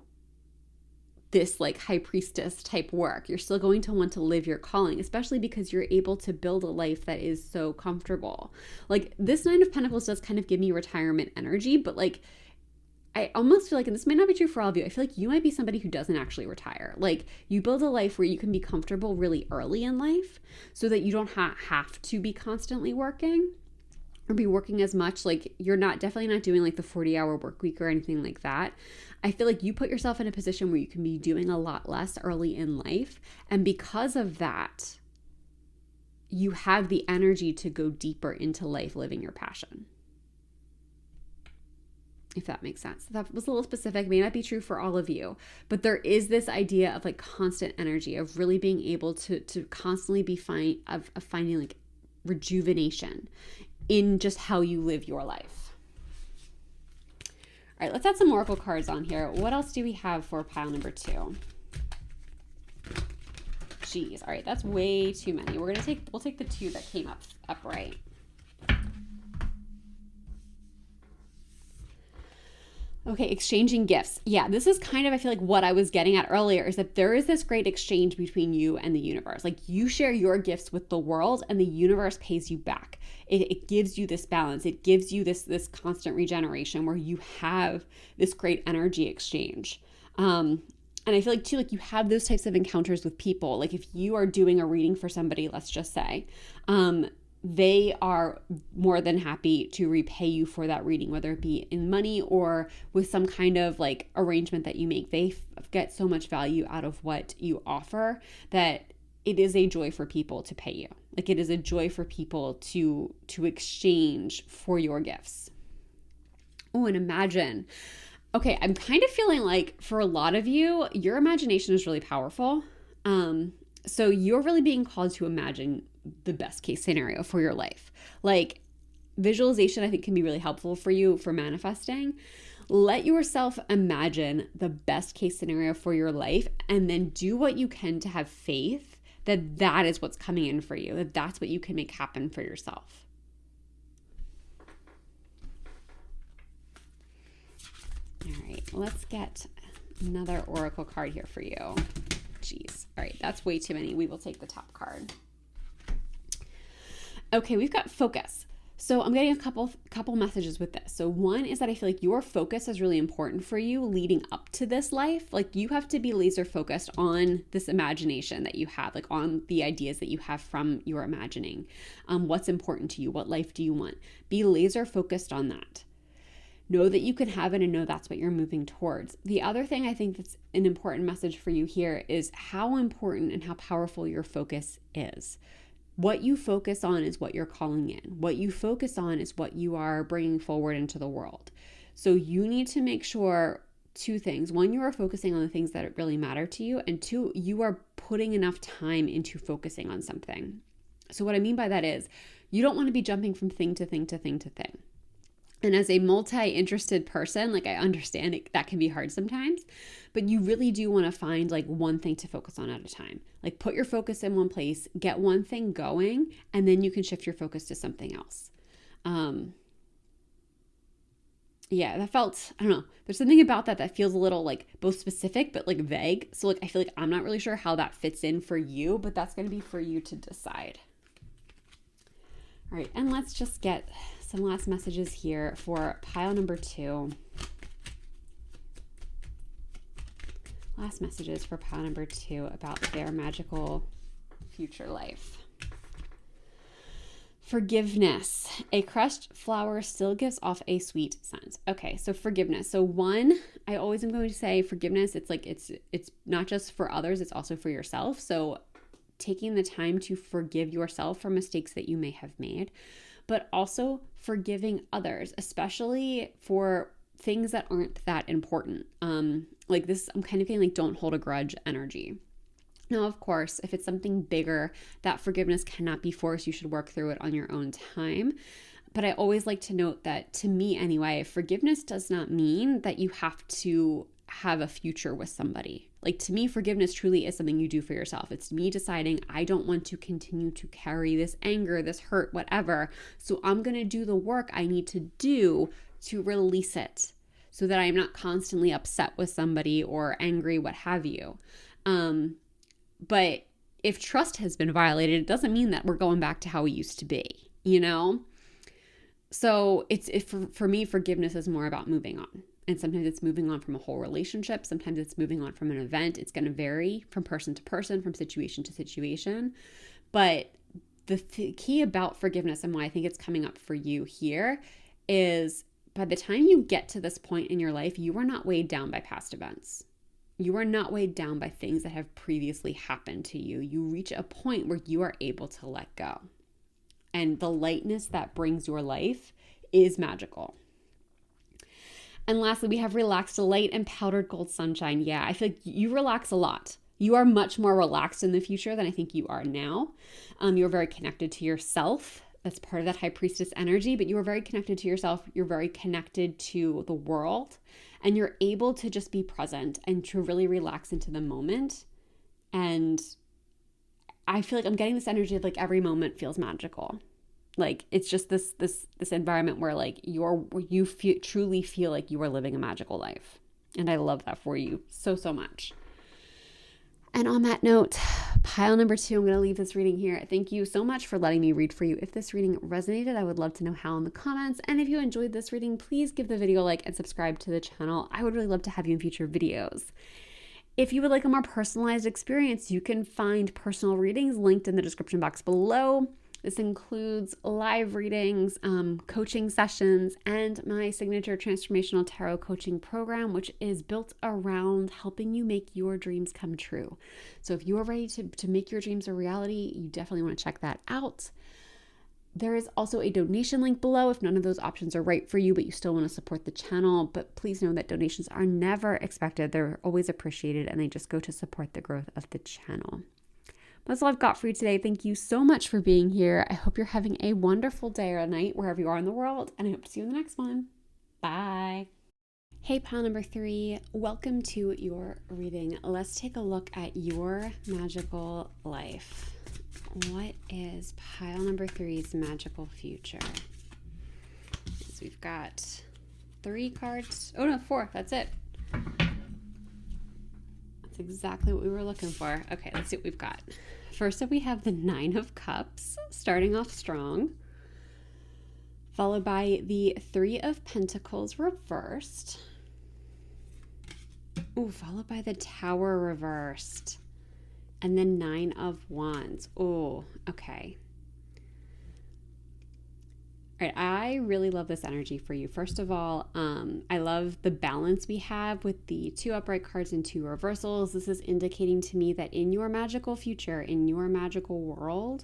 this like high priestess type work. You're still going to want to live your calling, especially because you're able to build a life that is so comfortable. Like this 9 of Pentacles does kind of give me retirement energy, but like I almost feel like, and this may not be true for all of you, I feel like you might be somebody who doesn't actually retire. Like you build a life where you can be comfortable really early in life so that you don't have to be constantly working or be working as much. Like you're definitely not doing like the 40-hour work week or anything like that. I feel like you put yourself in a position where you can be doing a lot less early in life. And because of that, you have the energy to go deeper into life, living your passion. If that makes sense. That was a little specific, may not be true for all of you, but there is this idea of like constant energy, of really being able to constantly be finding like rejuvenation in just how you live your life. All right, let's add some oracle cards on here. What else do we have for pile number 2? Jeez, all right, that's way too many. We'll take the 2 that came up upright. Okay, exchanging gifts. Yeah, this is kind of, I feel like, what I was getting at earlier is that there is this great exchange between you and the universe. Like, you share your gifts with the world and the universe pays you back. It gives you this balance. It gives you this constant regeneration where you have this great energy exchange. And I feel like too, like you have those types of encounters with people. Like if you are doing a reading for somebody, let's just say, they are more than happy to repay you for that reading, whether it be in money or with some kind of like arrangement that you make. They get so much value out of what you offer that it is a joy for people to pay you. Like it is a joy for people to exchange for your gifts. Oh, and imagine. Okay, I'm kind of feeling like for a lot of you, your imagination is really powerful. So you're really being called to imagine the best case scenario for your life. Like visualization, I think can be really helpful for you for manifesting. Let yourself imagine the best case scenario for your life and then do what you can to have faith that that is what's coming in for you, that that's what you can make happen for yourself. All right, let's get another oracle card here for you. Jeez. All right, that's way too many. We will take the top card. Okay, we've got focus. So I'm getting a couple messages with this. So one is that I feel like your focus is really important for you leading up to this life. Like you have to be laser focused on this imagination that you have, like on the ideas that you have from your imagining. What's important to you? What life do you want? Be laser focused on that. Know that you can have it and know that's what you're moving towards. The other thing I think that's an important message for you here is how important and how powerful your focus is. What you focus on is what you're calling in. What you focus on is what you are bringing forward into the world. So you need to make sure two things. One, you are focusing on the things that really matter to you. And two, you are putting enough time into focusing on something. So what I mean by that is you don't want to be jumping from thing to thing to thing to thing. And as a multi-interested person, like I understand it, that can be hard sometimes, but you really do want to find like one thing to focus on at a time. Like put your focus in one place, get one thing going, and then you can shift your focus to something else. Yeah, that felt, I don't know, there's something about that feels a little like both specific, but like vague. So like, I feel like I'm not really sure how that fits in for you, but that's going to be for you to decide. All right, and let's just get some last messages here for pile number 2. Last messages for pile number 2 about their magical future life. Forgiveness. A crushed flower still gives off a sweet scent. Okay, so forgiveness. So one, I always am going to say forgiveness, it's like it's not just for others, it's also for yourself. So taking the time to forgive yourself for mistakes that you may have made, but also forgiving others, especially for things that aren't that important. Like this, I'm kind of feeling like don't hold a grudge energy. Now, of course, if it's something bigger, that forgiveness cannot be forced. You should work through it on your own time. But I always like to note that, to me anyway, forgiveness does not mean that you have to have a future with somebody. Like to me, forgiveness truly is something you do for yourself. It's me deciding I don't want to continue to carry this anger, this hurt, whatever. So I'm going to do the work I need to do to release it so that I'm not constantly upset with somebody or angry, what have you. But if trust has been violated, it doesn't mean that we're going back to how we used to be, you know? So for me, forgiveness is more about moving on. And sometimes it's moving on from a whole relationship. Sometimes it's moving on from an event. It's going to vary from person to person, from situation to situation. But the key about forgiveness and why I think it's coming up for you here is by the time you get to this point in your life, you are not weighed down by past events. You are not weighed down by things that have previously happened to you. You reach a point where you are able to let go. And the lightness that brings your life is magical. And lastly, we have relaxed delight and powdered gold sunshine. Yeah, I feel like you relax a lot. You are much more relaxed in the future than I think you are now. You're very connected to yourself. That's part of that high priestess energy, but you are very connected to yourself. You're very connected to the world, and you're able to just be present and to really relax into the moment. And I feel like I'm getting this energy of like every moment feels magical. Like it's just this environment where like truly feel like you are living a magical life. And I love that for you so, so much. And on that note, pile number 2, I'm going to leave this reading here. Thank you so much for letting me read for you. If this reading resonated, I would love to know how in the comments. And if you enjoyed this reading, please give the video a like and subscribe to the channel. I would really love to have you in future videos. If you would like a more personalized experience, you can find personal readings linked in the description box below. This includes live readings, coaching sessions, and my signature transformational tarot coaching program, which is built around helping you make your dreams come true. So if you are ready to make your dreams a reality, you definitely want to check that out. There is also a donation link below if none of those options are right for you, but you still want to support the channel. But please know that donations are never expected. They're always appreciated, and they just go to support the growth of the channel. That's all I've got for you today. Thank you so much for being here. I hope you're having a wonderful day or a night wherever you are in the world, and I hope to see you in the next one. Bye. Hey, pile number 3, welcome to your reading. Let's take a look at your magical life. What is pile number 3's magical future? So we've got 3 cards. Oh no, 4. That's it. That's exactly what we were looking for. Okay, let's see what we've got. First up, we have the 9 of Cups, starting off strong, followed by the 3 of Pentacles reversed. Ooh, followed by the Tower reversed. And then 9 of Wands. Oh, okay. All right, I really love this energy for you. First of all, I love the balance we have with the 2 upright cards and 2 reversals. This is indicating to me that in your magical future, in your magical world,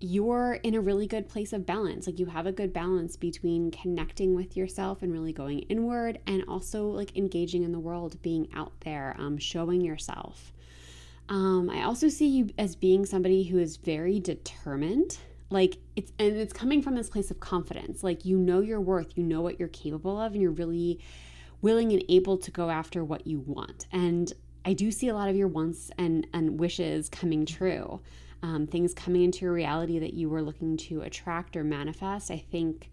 you're in a really good place of balance. Like you have a good balance between connecting with yourself and really going inward, and also like engaging in the world, being out there, showing yourself. I also see you as being somebody who is very determined. Like it's coming from this place of confidence. Like you know your worth, you know what you're capable of, and you're really willing and able to go after what you want. And I do see a lot of your wants and wishes coming true. Things coming into your reality that you were looking to attract or manifest. I think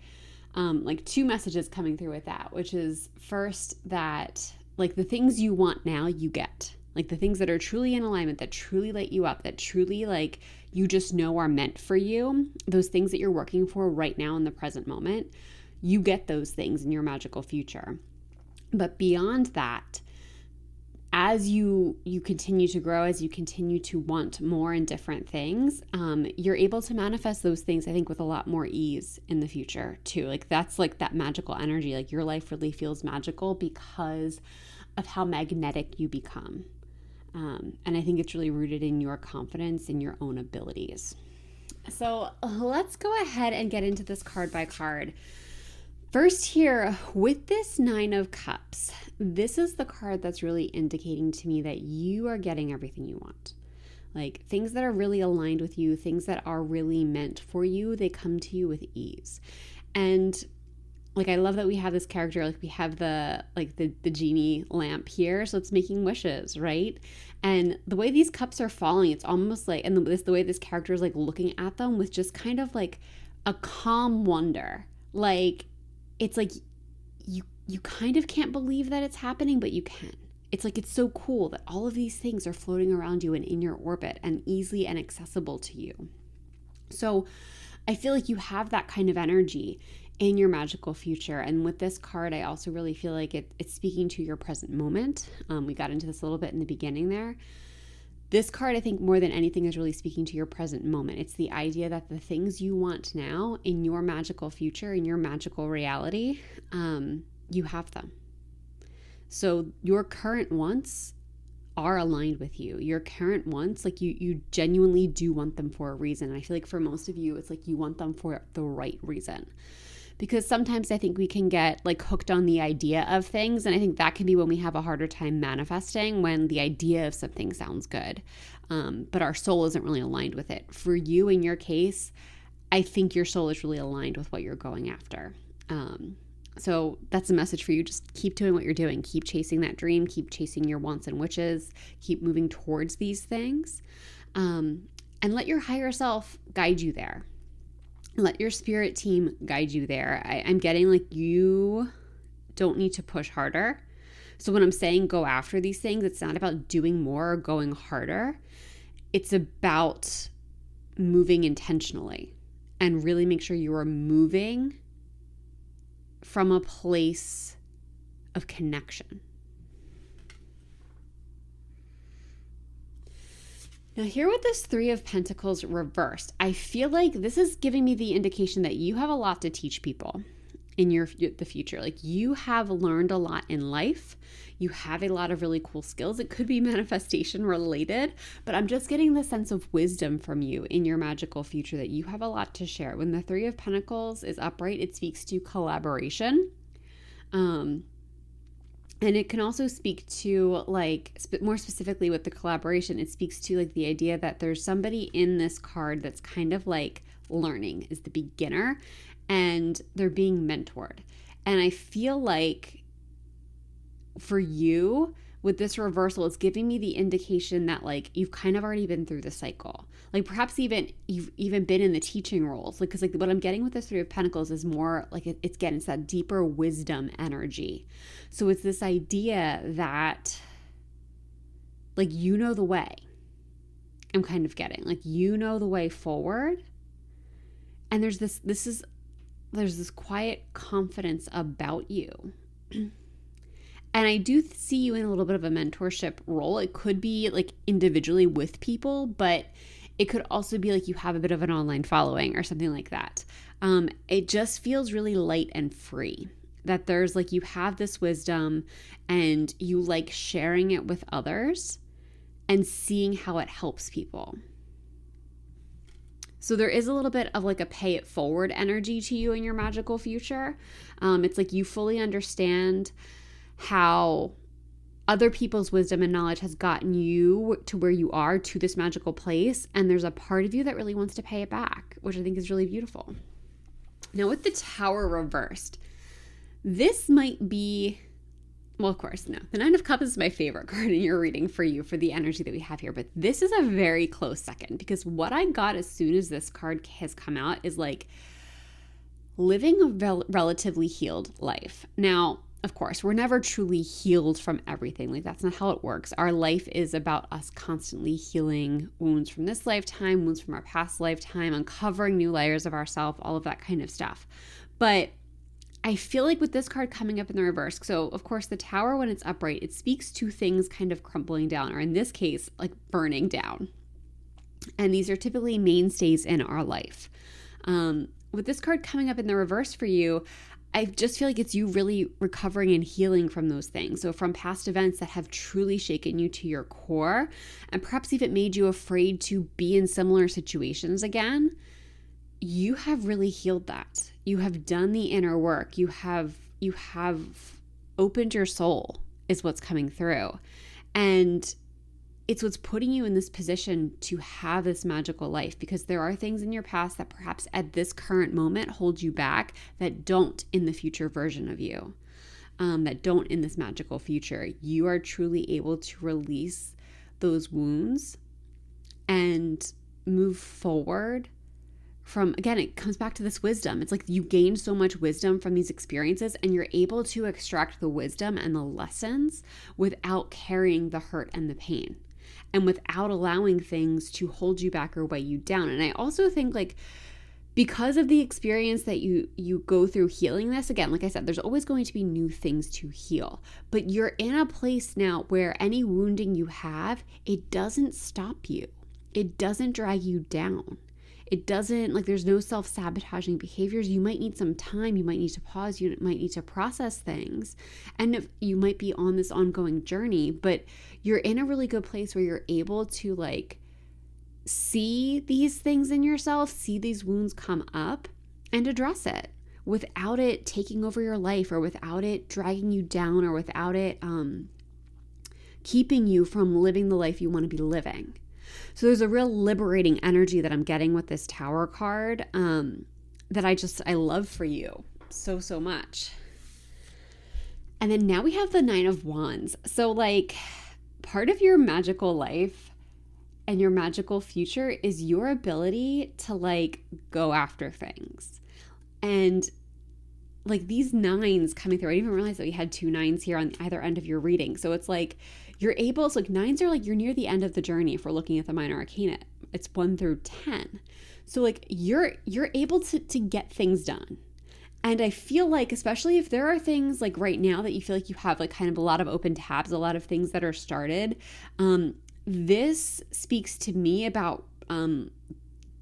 like 2 messages coming through with that, which is first that like the things you want now you get. Like the things that are truly in alignment, that truly light you up, that truly like you just know are meant for you, those things that you're working for right now in the present moment, you get those things in your magical future. But beyond that, as you continue to grow, as you continue to want more and different things, you're able to manifest those things, I think, with a lot more ease in the future too. Like that's like that magical energy. Like your life really feels magical because of how magnetic you become. And I think it's really rooted in your confidence in your own abilities. So let's go ahead and get into this card by card. First here, with this 9 of Cups, this is the card that's really indicating to me that you are getting everything you want. Like things that are really aligned with you, things that are really meant for you, they come to you with ease. And like I love that we have this character, like we have the genie lamp here, so it's making wishes, right? And the way these cups are falling, it's almost like, and the way this character is like looking at them with just kind of like a calm wonder. Like it's like you kind of can't believe that it's happening, but you can. It's like it's so cool that all of these things are floating around you and in your orbit and easily and accessible to you. So I feel like you have that kind of energy in your magical future. And with this card, I also really feel like it's speaking to your present moment. We got into this a little bit in the beginning there. This card, I think more than anything, is really speaking to your present moment. It's the idea that the things you want now in your magical future, in your magical reality, you have them. So your current wants are aligned with you. Your current wants, like you genuinely do want them for a reason. And I feel like for most of you, it's like you want them for the right reason. Because sometimes I think we can get like hooked on the idea of things. And I think that can be when we have a harder time manifesting, when the idea of something sounds good, but our soul isn't really aligned with it. For you, in your case, I think your soul is really aligned with what you're going after. So that's a message for you. Just keep doing what you're doing. Keep chasing that dream. Keep chasing your wants and wishes. Keep moving towards these things. And let your higher self guide you there. Let your spirit team guide you there. I'm getting like you don't need to push harder. So when I'm saying go after these things, it's not about doing more or going harder. It's about moving intentionally and really make sure you are moving from a place of connection. Now here with this Three of Pentacles reversed, I feel like this is giving me the indication that you have a lot to teach people in the future. Like you have learned a lot in life. You have a lot of really cool skills. It could be manifestation related, but I'm just getting the sense of wisdom from you in your magical future that you have a lot to share. When the Three of Pentacles is upright, it speaks to collaboration. And it can also speak to like, more specifically with the collaboration, it speaks to like the idea that there's somebody in this card that's kind of like learning, is the beginner, and they're being mentored. And I feel like for you, with this reversal, it's giving me the indication that like you've kind of already been through the cycle. Like perhaps even you've even been in the teaching roles. Like, because like what I'm getting with this Three of Pentacles is more like it's that deeper wisdom energy. So it's this idea that like you know the way. I'm kind of getting like you know the way forward. And there's this quiet confidence about you. And I do see you in a little bit of a mentorship role. It could be like individually with people, but it could also be like you have a bit of an online following or something like that. It just feels really light and free, that there's like you have this wisdom and you like sharing it with others and seeing how it helps people. So there is a little bit of like a pay it forward energy to you in your magical future. It's like you fully understand how other people's wisdom and knowledge has gotten you to where you are, to this magical place. And there's a part of you that really wants to pay it back, which I think is really beautiful. Now with the Tower reversed, this might be, well, of course, no. The Nine of Cups is my favorite card in your reading for you, for the energy that we have here. But this is a very close second, because what I got as soon as this card has come out is like living a relatively healed life. Now, of course, we're never truly healed from everything. Like that's not how it works. Our life is about us constantly healing wounds from this lifetime, wounds from our past lifetime, uncovering new layers of ourselves, all of that kind of stuff. But I feel like with this card coming up in the reverse, so of course the Tower, when it's upright, it speaks to things kind of crumbling down, or in this case, like burning down. And these are typically mainstays in our life. With this card coming up in the reverse for you, I just feel like it's you really recovering and healing from those things. So from past events that have truly shaken you to your core, and perhaps even made you afraid to be in similar situations again, you have really healed that. You have done the inner work. You have opened your soul, is what's coming through. And it's what's putting you in this position to have this magical life, because there are things in your past that perhaps at this current moment hold you back, that don't in the future version of you, that don't in this magical future. You are truly able to release those wounds and move forward from, again, it comes back to this wisdom. It's like you gain so much wisdom from these experiences, and you're able to extract the wisdom and the lessons without carrying the hurt and the pain, and without allowing things to hold you back or weigh you down. And I also think like because of the experience that you go through healing this, again, like I said, there's always going to be new things to heal, but you're in a place now where any wounding you have, it doesn't stop you. It doesn't drag you down. It doesn't, like, there's no self-sabotaging behaviors. You might need some time. You might need to pause. You might need to process things. And if you might be on this ongoing journey, but you're in a really good place where you're able to, like, see these things in yourself, see these wounds come up, and address it without it taking over your life, or without it dragging you down, or without it keeping you from living the life you want to be living. So there's a real liberating energy that I'm getting with this Tower card that I love for you so, so much. And then now we have the Nine of Wands. So like part of your magical life and your magical future is your ability to like go after things. And like these nines coming through, I didn't even realize that we had 2 nines here on either end of your reading. So it's like you're able, so like nines are like you're near the end of the journey if we're looking at the minor arcana. It's 1 through 10. So like you're able to get things done. And I feel like, especially if there are things like right now that you feel like you have like kind of a lot of open tabs, a lot of things that are started, this speaks to me about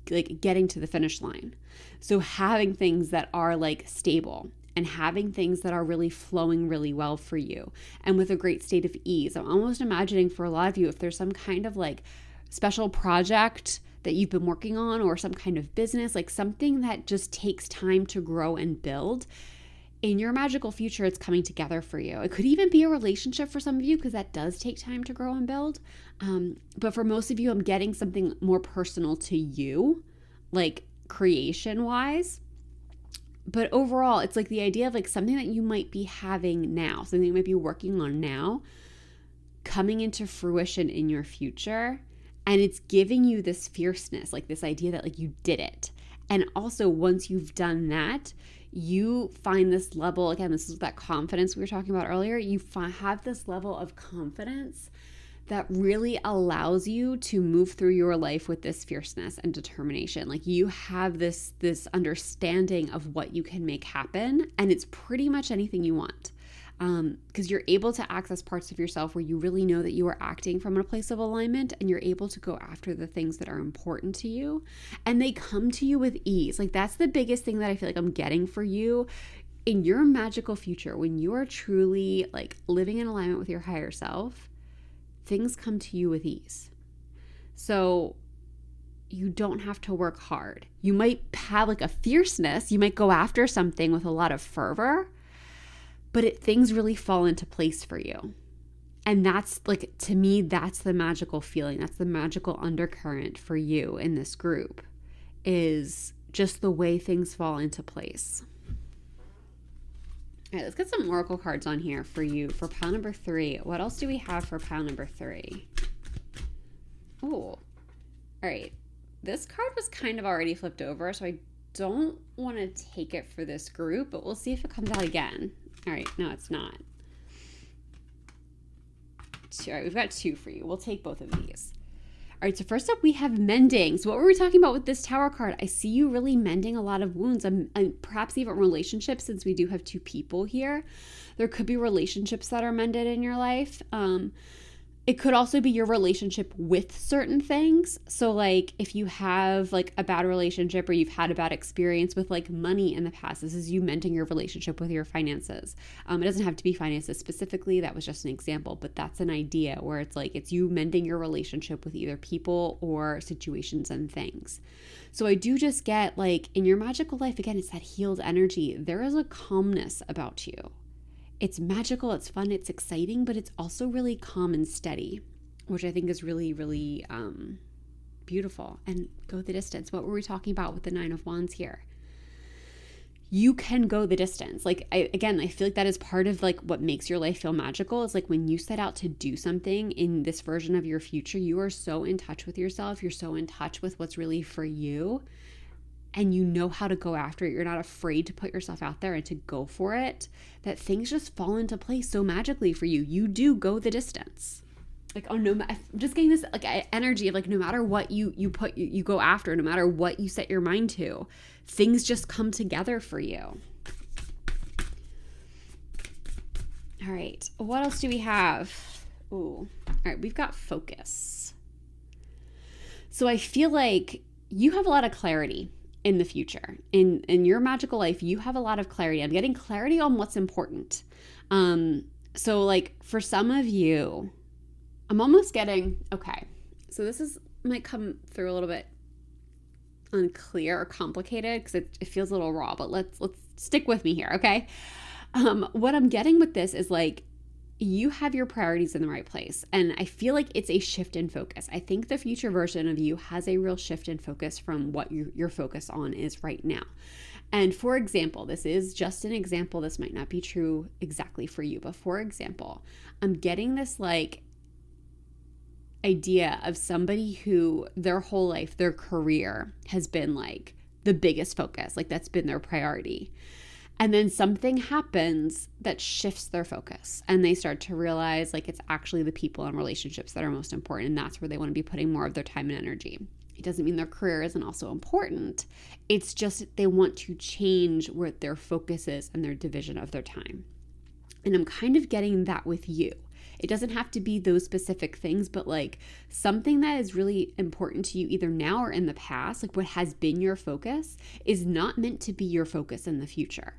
like getting to the finish line. So having things that are like stable and having things that are really flowing really well for you and with a great state of ease. I'm almost imagining for a lot of you, if there's some kind of like special project that you've been working on or some kind of business, like something that just takes time to grow and build, in your magical future, it's coming together for you. It could even be a relationship for some of you because that does take time to grow and build. But for most of you, I'm getting something more personal to you, like creation wise. But overall, it's like the idea of like something that you might be having now, something you might be working on now, coming into fruition in your future. And it's giving you this fierceness, like this idea that like you did it. And also once you've done that, you find this level, again, this is that confidence we were talking about earlier. You have this level of confidence that really allows you to move through your life with this fierceness and determination. Like you have this understanding of what you can make happen, and it's pretty much anything you want. Because you're able to access parts of yourself where you really know that you are acting from a place of alignment, and you're able to go after the things that are important to you, and they come to you with ease. Like that's the biggest thing that I feel like I'm getting for you in your magical future. When you are truly like living in alignment with your higher self, things come to you with ease. So you don't have to work hard. You might have like a fierceness, you might go after something with a lot of fervor, but things really fall into place for you. And that's like, to me, that's the magical feeling. That's the magical undercurrent for you in this group, is just the way things fall into place. All right, let's get some oracle cards on here for you for pile number 3. What else do we have for pile number 3? Oh, all right. This card was kind of already flipped over, so I don't want to take it for this group, but we'll see if it comes out again. All right, no, it's not. All right, we've got 2 for you. We'll take both of these. All right, so first up, we have mending. So what were we talking about with this Tower card? I see you really mending a lot of wounds, and perhaps even relationships, since we do have 2 people here. There could be relationships that are mended in your life. It could also be your relationship with certain things. So like if you have like a bad relationship or you've had a bad experience with like money in the past, this is you mending your relationship with your finances. It doesn't have to be finances specifically. That was just an example, but that's an idea where it's like it's you mending your relationship with either people or situations and things. So I do just get like in your magical life, again, it's that healed energy. There is a calmness about you. It's magical, it's fun, it's exciting, but it's also really calm and steady, which I think is really, really beautiful. And go the distance. What were we talking about with the 9 of Wands here? You can go the distance. Like, I feel like that is part of like what makes your life feel magical. Is like when you set out to do something in this version of your future, you are so in touch with yourself. You're so in touch with what's really for you. And you know how to go after it. You're not afraid to put yourself out there and to go for it, that things just fall into place so magically for you. You do go the distance. Like, oh no, I'm just getting this like energy of like no matter what you go after, no matter what you set your mind to, things just come together for you. All right, what else do we have? Ooh, all right, we've got focus. So I feel like you have a lot of clarity in the future. In your magical life, you have a lot of clarity. I'm getting clarity on what's important. So like for some of you, I'm almost getting, okay, so this might come through a little bit unclear or complicated because it feels a little raw, but let's stick with me here, okay? What I'm getting with this is like you have your priorities in the right place. And I feel like it's a shift in focus. I think the future version of you has a real shift in focus from what your focus on is right now. And for example, this is just an example. This might not be true exactly for you, but for example, I'm getting this like, idea of somebody who their whole life, their career has been like the biggest focus, like that's been their priority. And then something happens that shifts their focus and they start to realize like it's actually the people and relationships that are most important. And that's where they want to be putting more of their time and energy. It doesn't mean their career isn't also important. It's just they want to change where their focus is and their division of their time. And I'm kind of getting that with you. It doesn't have to be those specific things, but like something that is really important to you either now or in the past, like what has been your focus is not meant to be your focus in the future.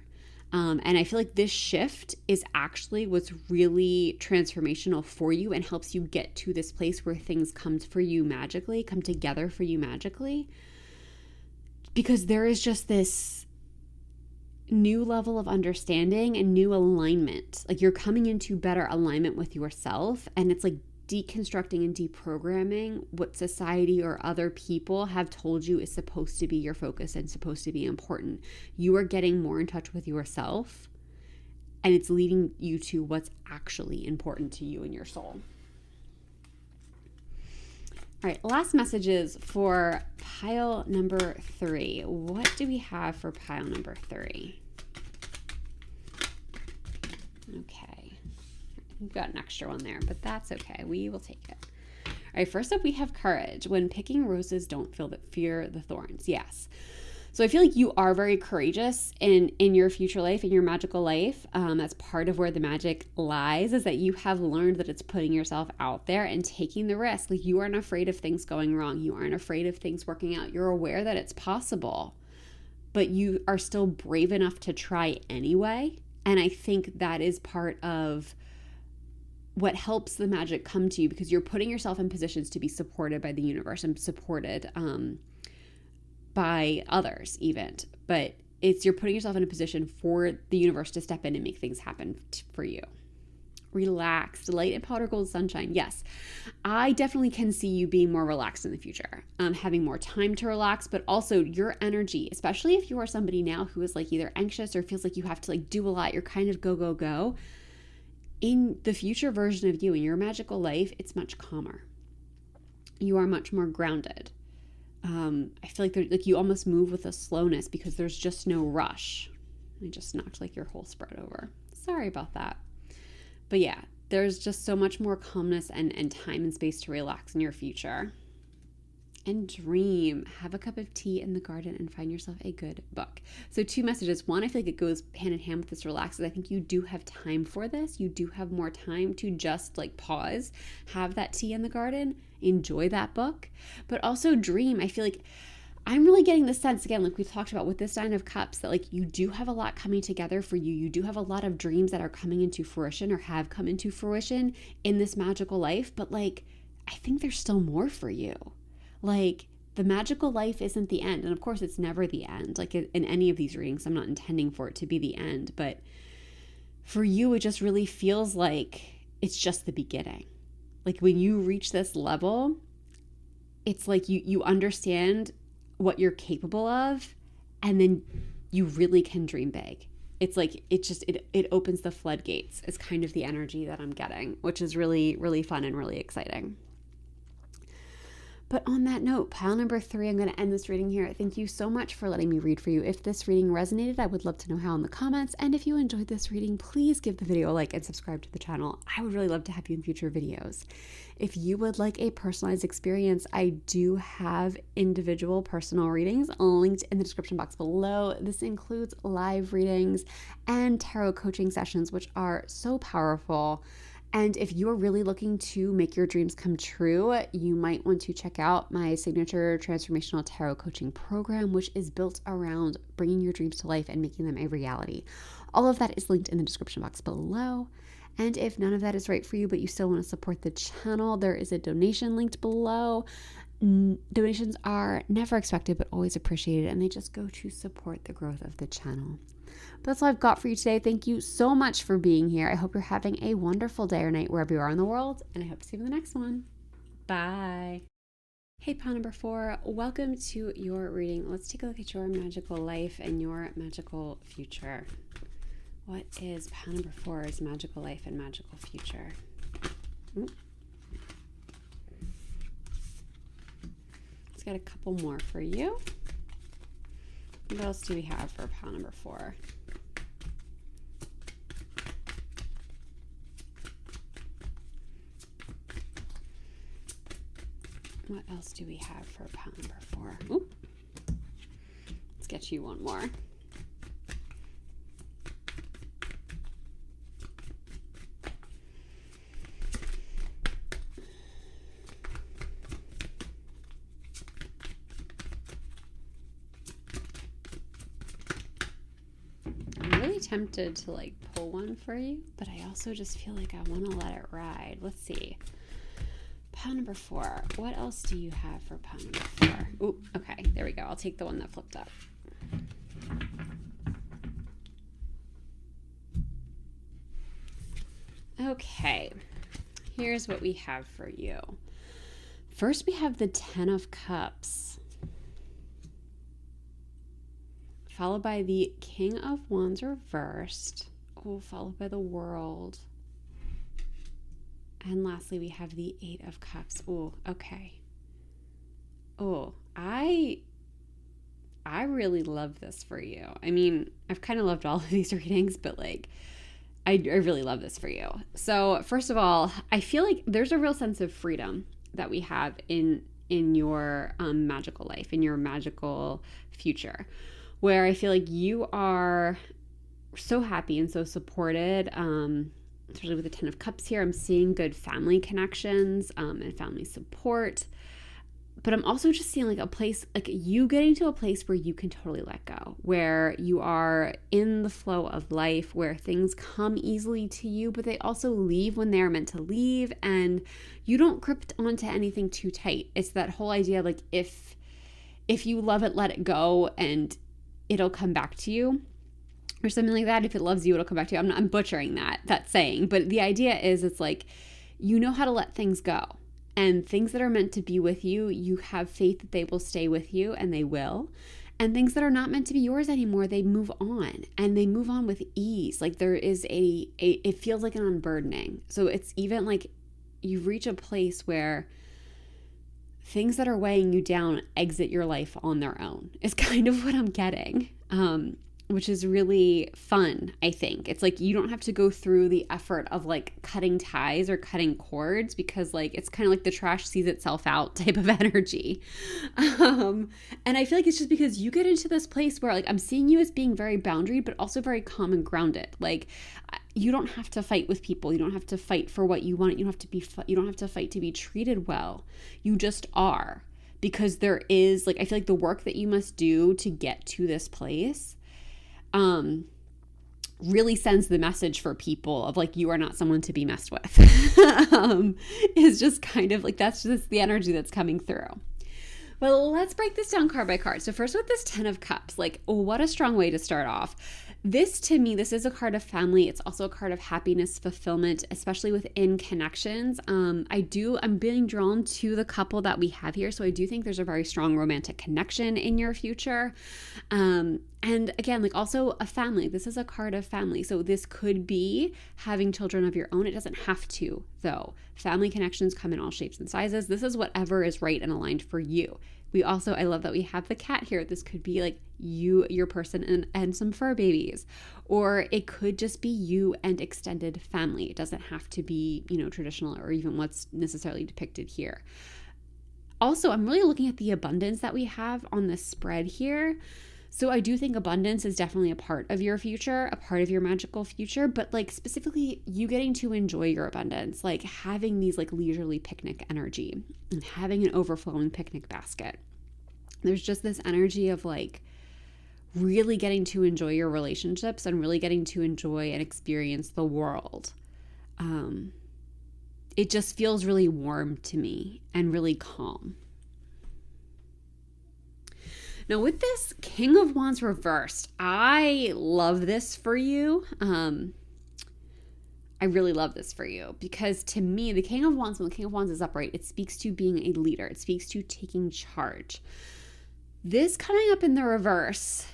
And I feel like this shift is actually what's really transformational for you and helps you get to this place where things come for you magically, come together for you magically. Because there is just this new level of understanding and new alignment. Like you're coming into better alignment with yourself, and it's like deconstructing and deprogramming what society or other people have told you is supposed to be your focus and supposed to be important. You are getting more in touch with yourself, and it's leading you to what's actually important to you and your soul. All right, last messages for pile number 3. What do we have for pile number 3? Okay. We've got an extra one there, but that's okay. We will take it. All right, first up, we have courage. When picking roses, don't fear the thorns. Yes. So I feel like you are very courageous in your future life, in your magical life. That's part of where the magic lies, is that you have learned that it's putting yourself out there and taking the risk. Like you aren't afraid of things going wrong. You aren't afraid of things working out. You're aware that it's possible, but you are still brave enough to try anyway. And I think that is part of what helps the magic come to you, because you're putting yourself in positions to be supported by the universe and supported by others even. But you're putting yourself in a position for the universe to step in and make things happen for you. Relax, delight in powder gold sunshine. Yes, I definitely can see you being more relaxed in the future, having more time to relax, but also your energy, especially if you are somebody now who is like either anxious or feels like you have to like do a lot. You're kind of go, go, go. In the future version of you, in your magical life, it's much calmer. You are much more grounded. I feel like you almost move with a slowness because there's just no rush. I just knocked like your whole spread over. Sorry about that. But yeah, there's just so much more calmness and time and space to relax in your future. And dream. Have a cup of tea in the garden and find yourself a good book. So 2 messages. One, I feel like it goes hand in hand with this relax. I think you do have time for this. You do have more time to just like pause, have that tea in the garden, enjoy that book, but also dream. I feel like I'm really getting the sense, again, like we've talked about with this 9 of Cups, that like you do have a lot coming together for you. You do have a lot of dreams that are coming into fruition or have come into fruition in this magical life. But like, I think there's still more for you. Like the magical life isn't the end. And of course it's never the end. Like in any of these readings, I'm not intending for it to be the end, but for you, it just really feels like it's just the beginning. Like when you reach this level, it's like you understand what you're capable of, and then you really can dream big. It's like it opens the floodgates is kind of the energy that I'm getting, which is really, really fun and really exciting. But on that note, pile number 3, I'm going to end this reading here. Thank you so much for letting me read for you. If this reading resonated, I would love to know how in the comments. And if you enjoyed this reading, please give the video a like and subscribe to the channel. I would really love to have you in future videos. If you would like a personalized experience, I do have individual personal readings linked in the description box below. This includes live readings and tarot coaching sessions, which are so powerful. And if you're really looking to make your dreams come true, you might want to check out my signature transformational tarot coaching program, which is built around bringing your dreams to life and making them a reality. All of that is linked in the description box below. And if none of that is right for you, but you still want to support the channel, there is a donation linked below. Donations are never expected, but always appreciated, and they just go to support the growth of the channel. But that's all I've got for you today. Thank you so much for being here. I hope you're having a wonderful day or night wherever you are in the world, and I hope to see you in the next one. Bye. Hey, pile number 4, welcome to your reading. Let's take a look at your magical life and your magical future. What is pile number 4's magical life and magical future? got a couple more for you. What else do we have for pile number 4? What else do we have for pile number 4? Ooh. Let's get you one more. I'm really tempted to like pull one for you, but I also just feel like I want to let it ride. Let's see. Pile number 4. What else do you have for pile number 4? Ooh, okay, there we go. I'll take the one that flipped up. Okay, here's what we have for you. First, we have the 10 of Cups, followed by the King of Wands reversed. Oh, followed by the World. And lastly, we have the 8 of Cups. Oh, okay. Oh, I really love this for you. I mean, I've kind of loved all of these readings, but like, I really love this for you. So first of all, I feel like there's a real sense of freedom that we have in your magical life, in your magical future, where I feel like you are so happy and so supported, especially with the 10 of Cups here. I'm seeing good family connections and family support. But I'm also just seeing like a place, like you getting to a place where you can totally let go, where you are in the flow of life, where things come easily to you, but they also leave when they're meant to leave, and you don't grip onto anything too tight. It's that whole idea, like if you love it, let it go, and it'll come back to you, or something like that. If it loves you, it'll come back to you. I'm butchering that saying, but the idea is it's like you know how to let things go. And things that are meant to be with you, you have faith that they will stay with you, and they will. And things that are not meant to be yours anymore, they move on, and they move on with ease. Like there is it feels like an unburdening. So it's even like you reach a place where things that are weighing you down exit your life on their own is kind of what I'm getting. Which is really fun, I think. It's like you don't have to go through the effort of like cutting ties or cutting cords, because like it's kind of like the trash sees itself out type of energy. And I feel like it's just because you get into this place where like I'm seeing you as being very boundary, but also very calm and grounded. Like you don't have to fight with people. You don't have to fight for what you want. You don't have to fight to be treated well. You just are, because there is like, I feel like the work that you must do to get to this place really sends the message for people of like, you are not someone to be messed with. Is just kind of like, that's just the energy that's coming through. Well, let's break this down card by card. So first with this 10 of Cups, like what a strong way to start off. This to me, this is a card of family. It's also a card of happiness, fulfillment, especially within connections. I'm being drawn to the couple that we have here. So I do think there's a very strong romantic connection in your future. And again, like also a family. This is a card of family. So this could be having children of your own. It doesn't have to, though. Family connections come in all shapes and sizes. This is whatever is right and aligned for you. I love that we have the cat here. This could be like you, your person, and some fur babies. Or it could just be you and extended family. It doesn't have to be, traditional or even what's necessarily depicted here. Also, I'm really looking at the abundance that we have on this spread here. So I do think abundance is definitely a part of your future, a part of your magical future, but like specifically you getting to enjoy your abundance, like having these like leisurely picnic energy and having an overflowing picnic basket. There's just this energy of like really getting to enjoy your relationships and really getting to enjoy and experience the world. It just feels really warm to me and really calm. Now with this King of Wands reversed, I love this for you. I really love this for you because to me, the King of Wands, when the King of Wands is upright, it speaks to being a leader. It speaks to taking charge. This coming up in the reverse,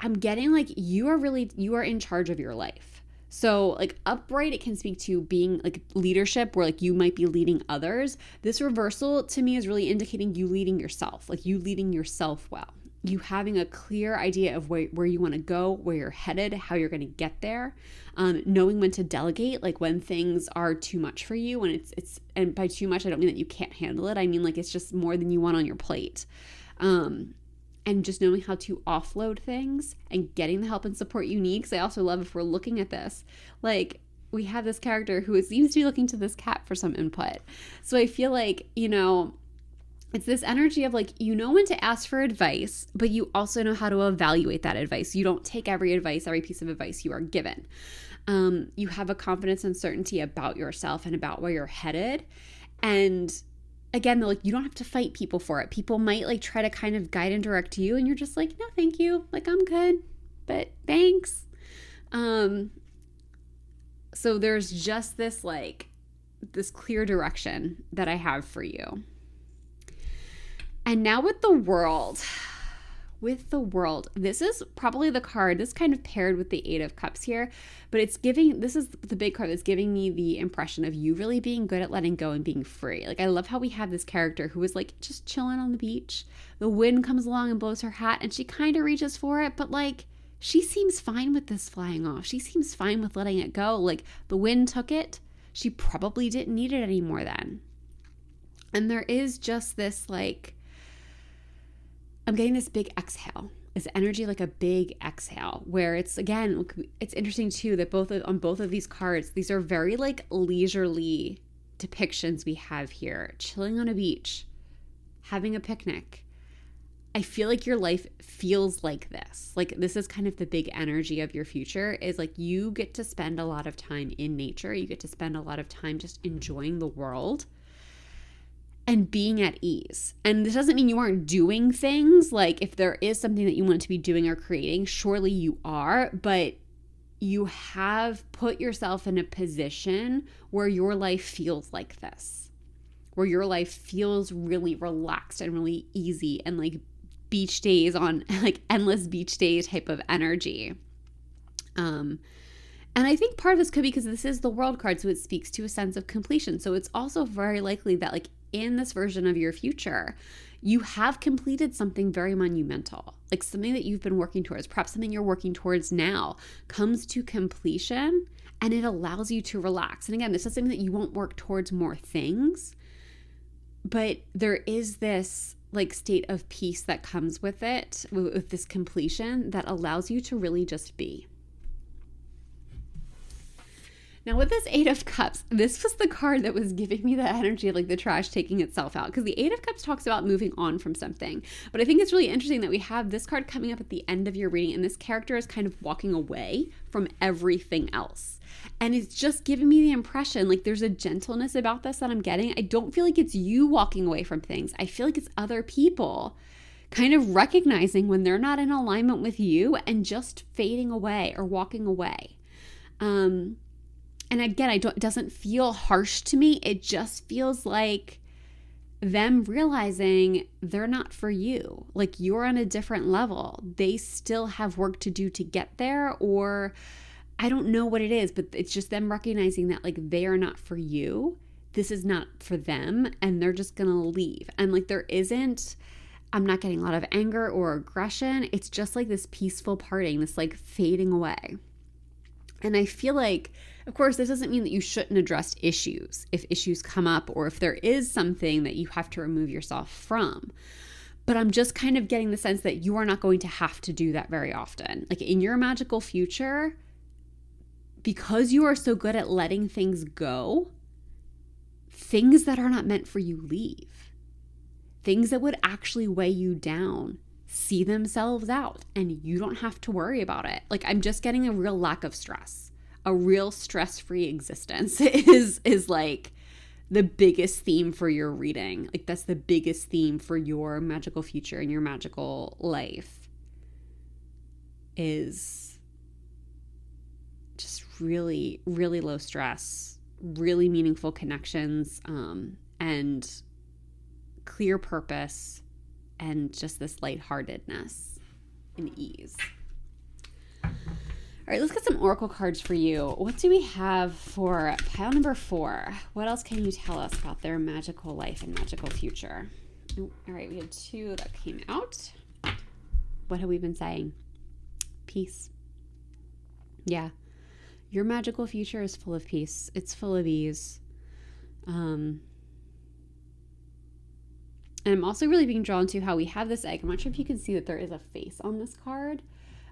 I'm getting like you are in charge of your life. So like upright, it can speak to being like leadership where like you might be leading others. This reversal to me is really indicating you leading yourself, like you leading yourself well. You having a clear idea of where you want to go, where you're headed, how you're going to get there, knowing when to delegate, like when things are too much for you, when and by too much, I don't mean that you can't handle it. I mean like it's just more than you want on your plate. And just knowing how to offload things and getting the help and support you need. Because I also love, if we're looking at this, like we have this character who seems to be looking to this cat for some input. So I feel like, it's this energy of like, you know when to ask for advice, but you also know how to evaluate that advice. You don't take every piece of advice you are given. You have a confidence and certainty about yourself and about where you're headed. And again, like you don't have to fight people for it. People might like try to kind of guide and direct you, and you're just like, no, thank you. Like I'm good, but thanks. So there's just this clear direction that I have for you. And now with the world, this is probably the card, this kind of paired with the Eight of Cups here, but this is the big card that's giving me the impression of you really being good at letting go and being free. Like I love how we have this character who is like just chilling on the beach. The wind comes along and blows her hat and she kind of reaches for it, but like she seems fine with this flying off. She seems fine with letting it go. Like the wind took it. She probably didn't need it anymore then. And there is just this like, I'm getting this big exhale, this energy like a big exhale, where it's, again, it's interesting too that on both of these cards, these are very like leisurely depictions we have here. Chilling on a beach, having a picnic. I feel like your life feels like this. Like this is kind of the big energy of your future, is like you get to spend a lot of time in nature. You get to spend a lot of time just enjoying the world and being at ease. And this doesn't mean you aren't doing things. Like if there is something that you want to be doing or creating, surely you are, but you have put yourself in a position where your life feels like this, where your life feels really relaxed and really easy and like beach days on like endless beach day type of energy. And I think part of this could be because this is the World card, so it speaks to a sense of completion. So it's also very likely that like in this version of your future, you have completed something very monumental, like something that you've been working towards, perhaps something you're working towards now comes to completion and it allows you to relax. And again, this doesn't mean that you won't work towards more things, but there is this like state of peace that comes with it, with this completion that allows you to really just be. Now with this Eight of Cups, this was the card that was giving me the energy of like the trash taking itself out, because the Eight of Cups talks about moving on from something. But I think it's really interesting that we have this card coming up at the end of your reading, and this character is kind of walking away from everything else. And it's just giving me the impression like there's a gentleness about this that I'm getting. I don't feel like it's you walking away from things. I feel like it's other people kind of recognizing when they're not in alignment with you and just fading away or walking away. And again, it doesn't feel harsh to me. It just feels like them realizing they're not for you. Like you're on a different level. They still have work to do to get there, or I don't know what it is, but it's just them recognizing that like they are not for you. This is not for them, and they're just going to leave. And like I'm not getting a lot of anger or aggression. It's just like this peaceful parting, this like fading away. And I feel like, of course, this doesn't mean that you shouldn't address issues if issues come up or if there is something that you have to remove yourself from. But I'm just kind of getting the sense that you are not going to have to do that very often. Like in your magical future, because you are so good at letting things go, things that are not meant for you leave. Things that would actually weigh you down see themselves out, and you don't have to worry about it. Like I'm just getting a real lack of stress. A real stress-free existence is like the biggest theme for your reading. Like that's the biggest theme for your magical future and your magical life, is just really, really low stress, really meaningful connections, and clear purpose, and just this lightheartedness and ease. All right, let's get some oracle cards for you. What do we have for pile number 4? What else can you tell us about their magical life and magical future? All right, we had 2 that came out. What have we been saying? Peace. Yeah. Your magical future is full of peace. It's full of ease. And I'm also really being drawn to how we have this egg. I'm not sure if you can see that there is a face on this card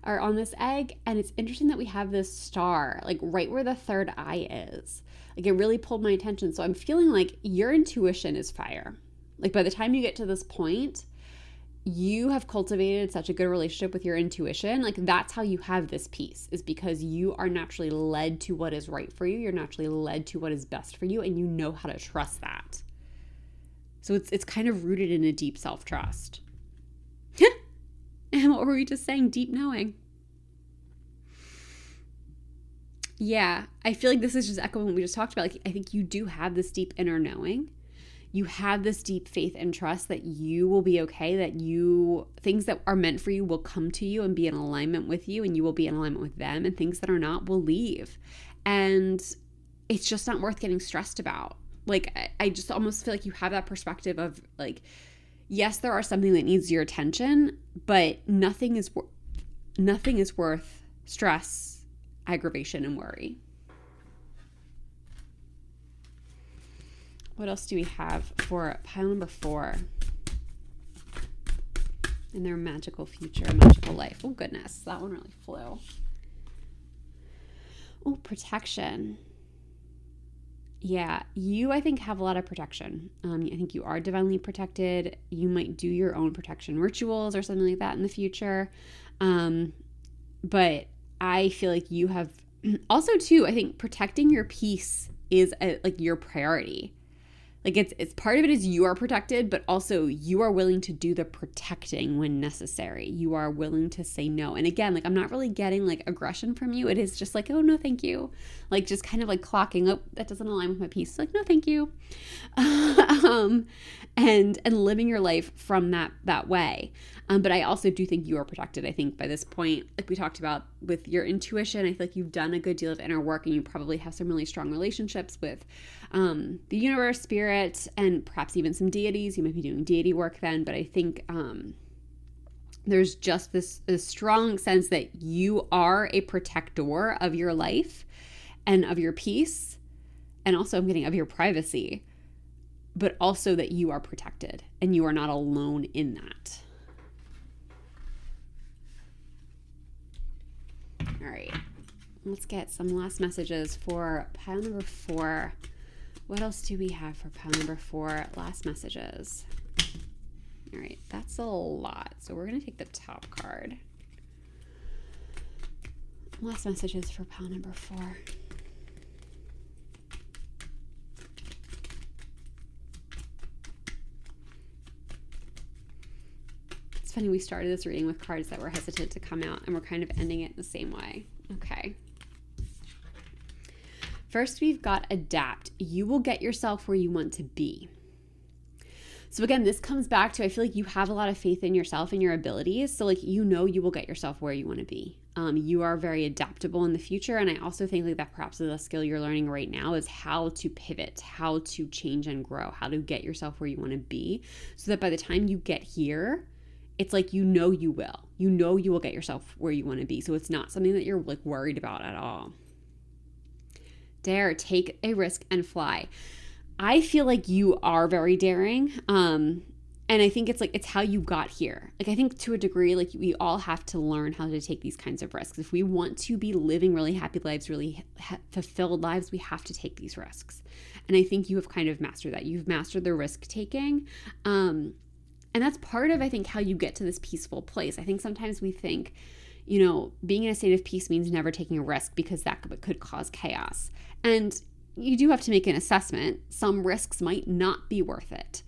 or on this egg. And it's interesting that we have this star, like right where the third eye is. Like it really pulled my attention. So I'm feeling like your intuition is fire. Like by the time you get to this point, you have cultivated such a good relationship with your intuition. Like that's how you have this peace, is because you are naturally led to what is right for you. You're naturally led to what is best for you, and you know how to trust that. So it's kind of rooted in a deep self-trust. And what were we just saying? Deep knowing. Yeah, I feel like this is just echoing what we just talked about. Like I think you do have this deep inner knowing. You have this deep faith and trust that you will be okay, that things that are meant for you will come to you and be in alignment with you, and you will be in alignment with them, and things that are not will leave. And it's just not worth getting stressed about. Like, I just almost feel like you have that perspective of like, yes, there are something that needs your attention, but nothing is worth stress, aggravation, and worry. What else do we have for pile number 4 in their magical future, magical life? Oh, goodness. That one really flew. Oh, protection. Yeah, you, I think, have a lot of protection. I think you are divinely protected. You might do your own protection rituals or something like that in the future. But I feel like you have also, too, I think protecting your peace is like your priority. Like it's part of it is you are protected, but also you are willing to do the protecting when necessary. You are willing to say no. And again, like I'm not really getting like aggression from you. It is just like, oh, no, thank you. Like just kind of like clocking, oh, that doesn't align with my peace. Like, no, thank you. And living your life from that way. But I also do think you are protected. I think by this point, like we talked about with your intuition, I feel like you've done a good deal of inner work, and you probably have some really strong relationships with the universe, spirit, and perhaps even some deities. You might be doing deity work then, but I think there's just this strong sense that you are a protector of your life and of your peace, and also I'm getting of your privacy, but also that you are protected and you are not alone in that. All right, let's get some last messages for pile number 4. What else do we have for pile number 4? Last messages. All right, that's a lot. So we're going to take the top card. Last messages for pile number 4. It's funny, we started this reading with cards that were hesitant to come out, and we're kind of ending it the same way. Okay. First, we've got adapt. You will get yourself where you want to be. So again, this comes back to, I feel like you have a lot of faith in yourself and your abilities. So like, you know, you will get yourself where you want to be. You are very adaptable in the future. And I also think like that perhaps the skill you're learning right now is how to pivot, how to change and grow, how to get yourself where you want to be, so that by the time you get here, it's like, you know you will get yourself where you want to be. So it's not something that you're like worried about at all. Dare, take a risk and fly. I feel like you are very daring. And I think it's how you got here. Like I think to a degree, like we all have to learn how to take these kinds of risks. If we want to be living really happy lives, really fulfilled lives, we have to take these risks. And I think you have kind of mastered that. You've mastered the risk taking. And that's part of, I think, how you get to this peaceful place. I think sometimes we think, you know, being in a state of peace means never taking a risk, because that could cause chaos. And you do have to make an assessment. Some risks might not be worth it.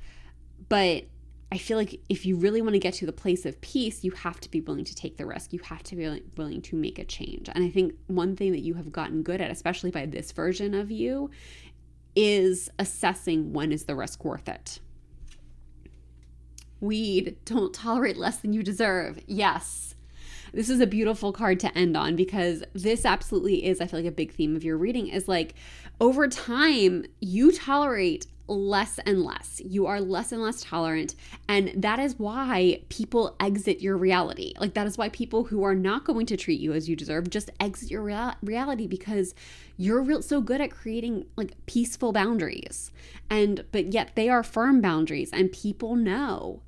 But I feel like if you really want to get to the place of peace, you have to be willing to take the risk. You have to be willing to make a change. And I think one thing that you have gotten good at, especially by this version of you, is assessing when is the risk worth it. Weed, don't tolerate less than you deserve. Yes. this is a beautiful card to end on, because this absolutely is, I feel like, a big theme of your reading is like, over time, you tolerate less and less. You are less and less tolerant. And that is why people exit your reality. Like, that is why people who are not going to treat you as you deserve just exit your reality, because you're so good at creating like peaceful boundaries. But yet they are firm boundaries, and people know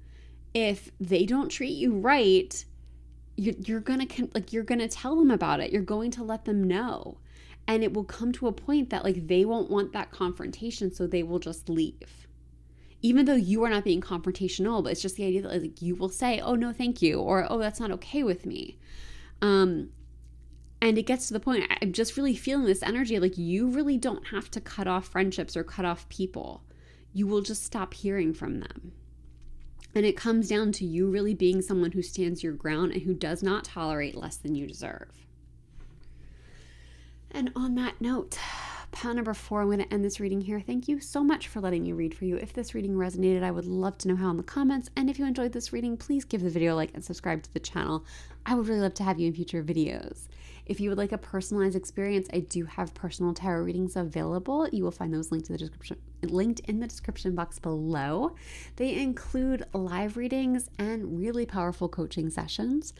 if they don't treat you right, you're gonna tell them about it. You're going to let them know. And it will come to a point that like they won't want that confrontation, so they will just leave. Even though you are not being confrontational, but it's just the idea that like you will say, "Oh no, thank you," or "Oh, that's not okay with me." And it gets to the point, I'm just really feeling this energy like you really don't have to cut off friendships or cut off people. You will just stop hearing from them. And it comes down to you really being someone who stands your ground and who does not tolerate less than you deserve. And on that note, pile number 4, I'm going to end this reading here. Thank you so much for letting me read for you. If this reading resonated, I would love to know how in the comments. And if you enjoyed this reading, please give the video a like and subscribe to the channel. I would really love to have you in future videos. If you would like a personalized experience, I do have personal tarot readings available. You will find those linked in the description box below. They include live readings and really powerful coaching sessions.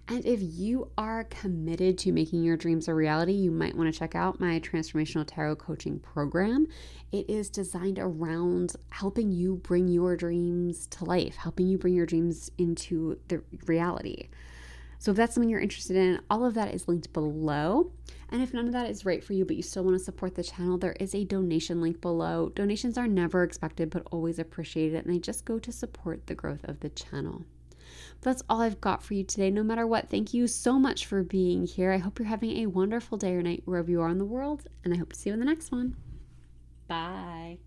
And if you are committed to making your dreams a reality, you might want to check out my Transformational Tarot Coaching Program. It is designed around helping you bring your dreams to life, helping you bring your dreams into the reality. So if that's something you're interested in, all of that is linked below. And if none of that is right for you, but you still want to support the channel, there is a donation link below. Donations are never expected, but always appreciated, and they just go to support the growth of the channel. That's all I've got for you today. No matter what, thank you so much for being here. I hope you're having a wonderful day or night wherever you are in the world, and I hope to see you in the next one. Bye.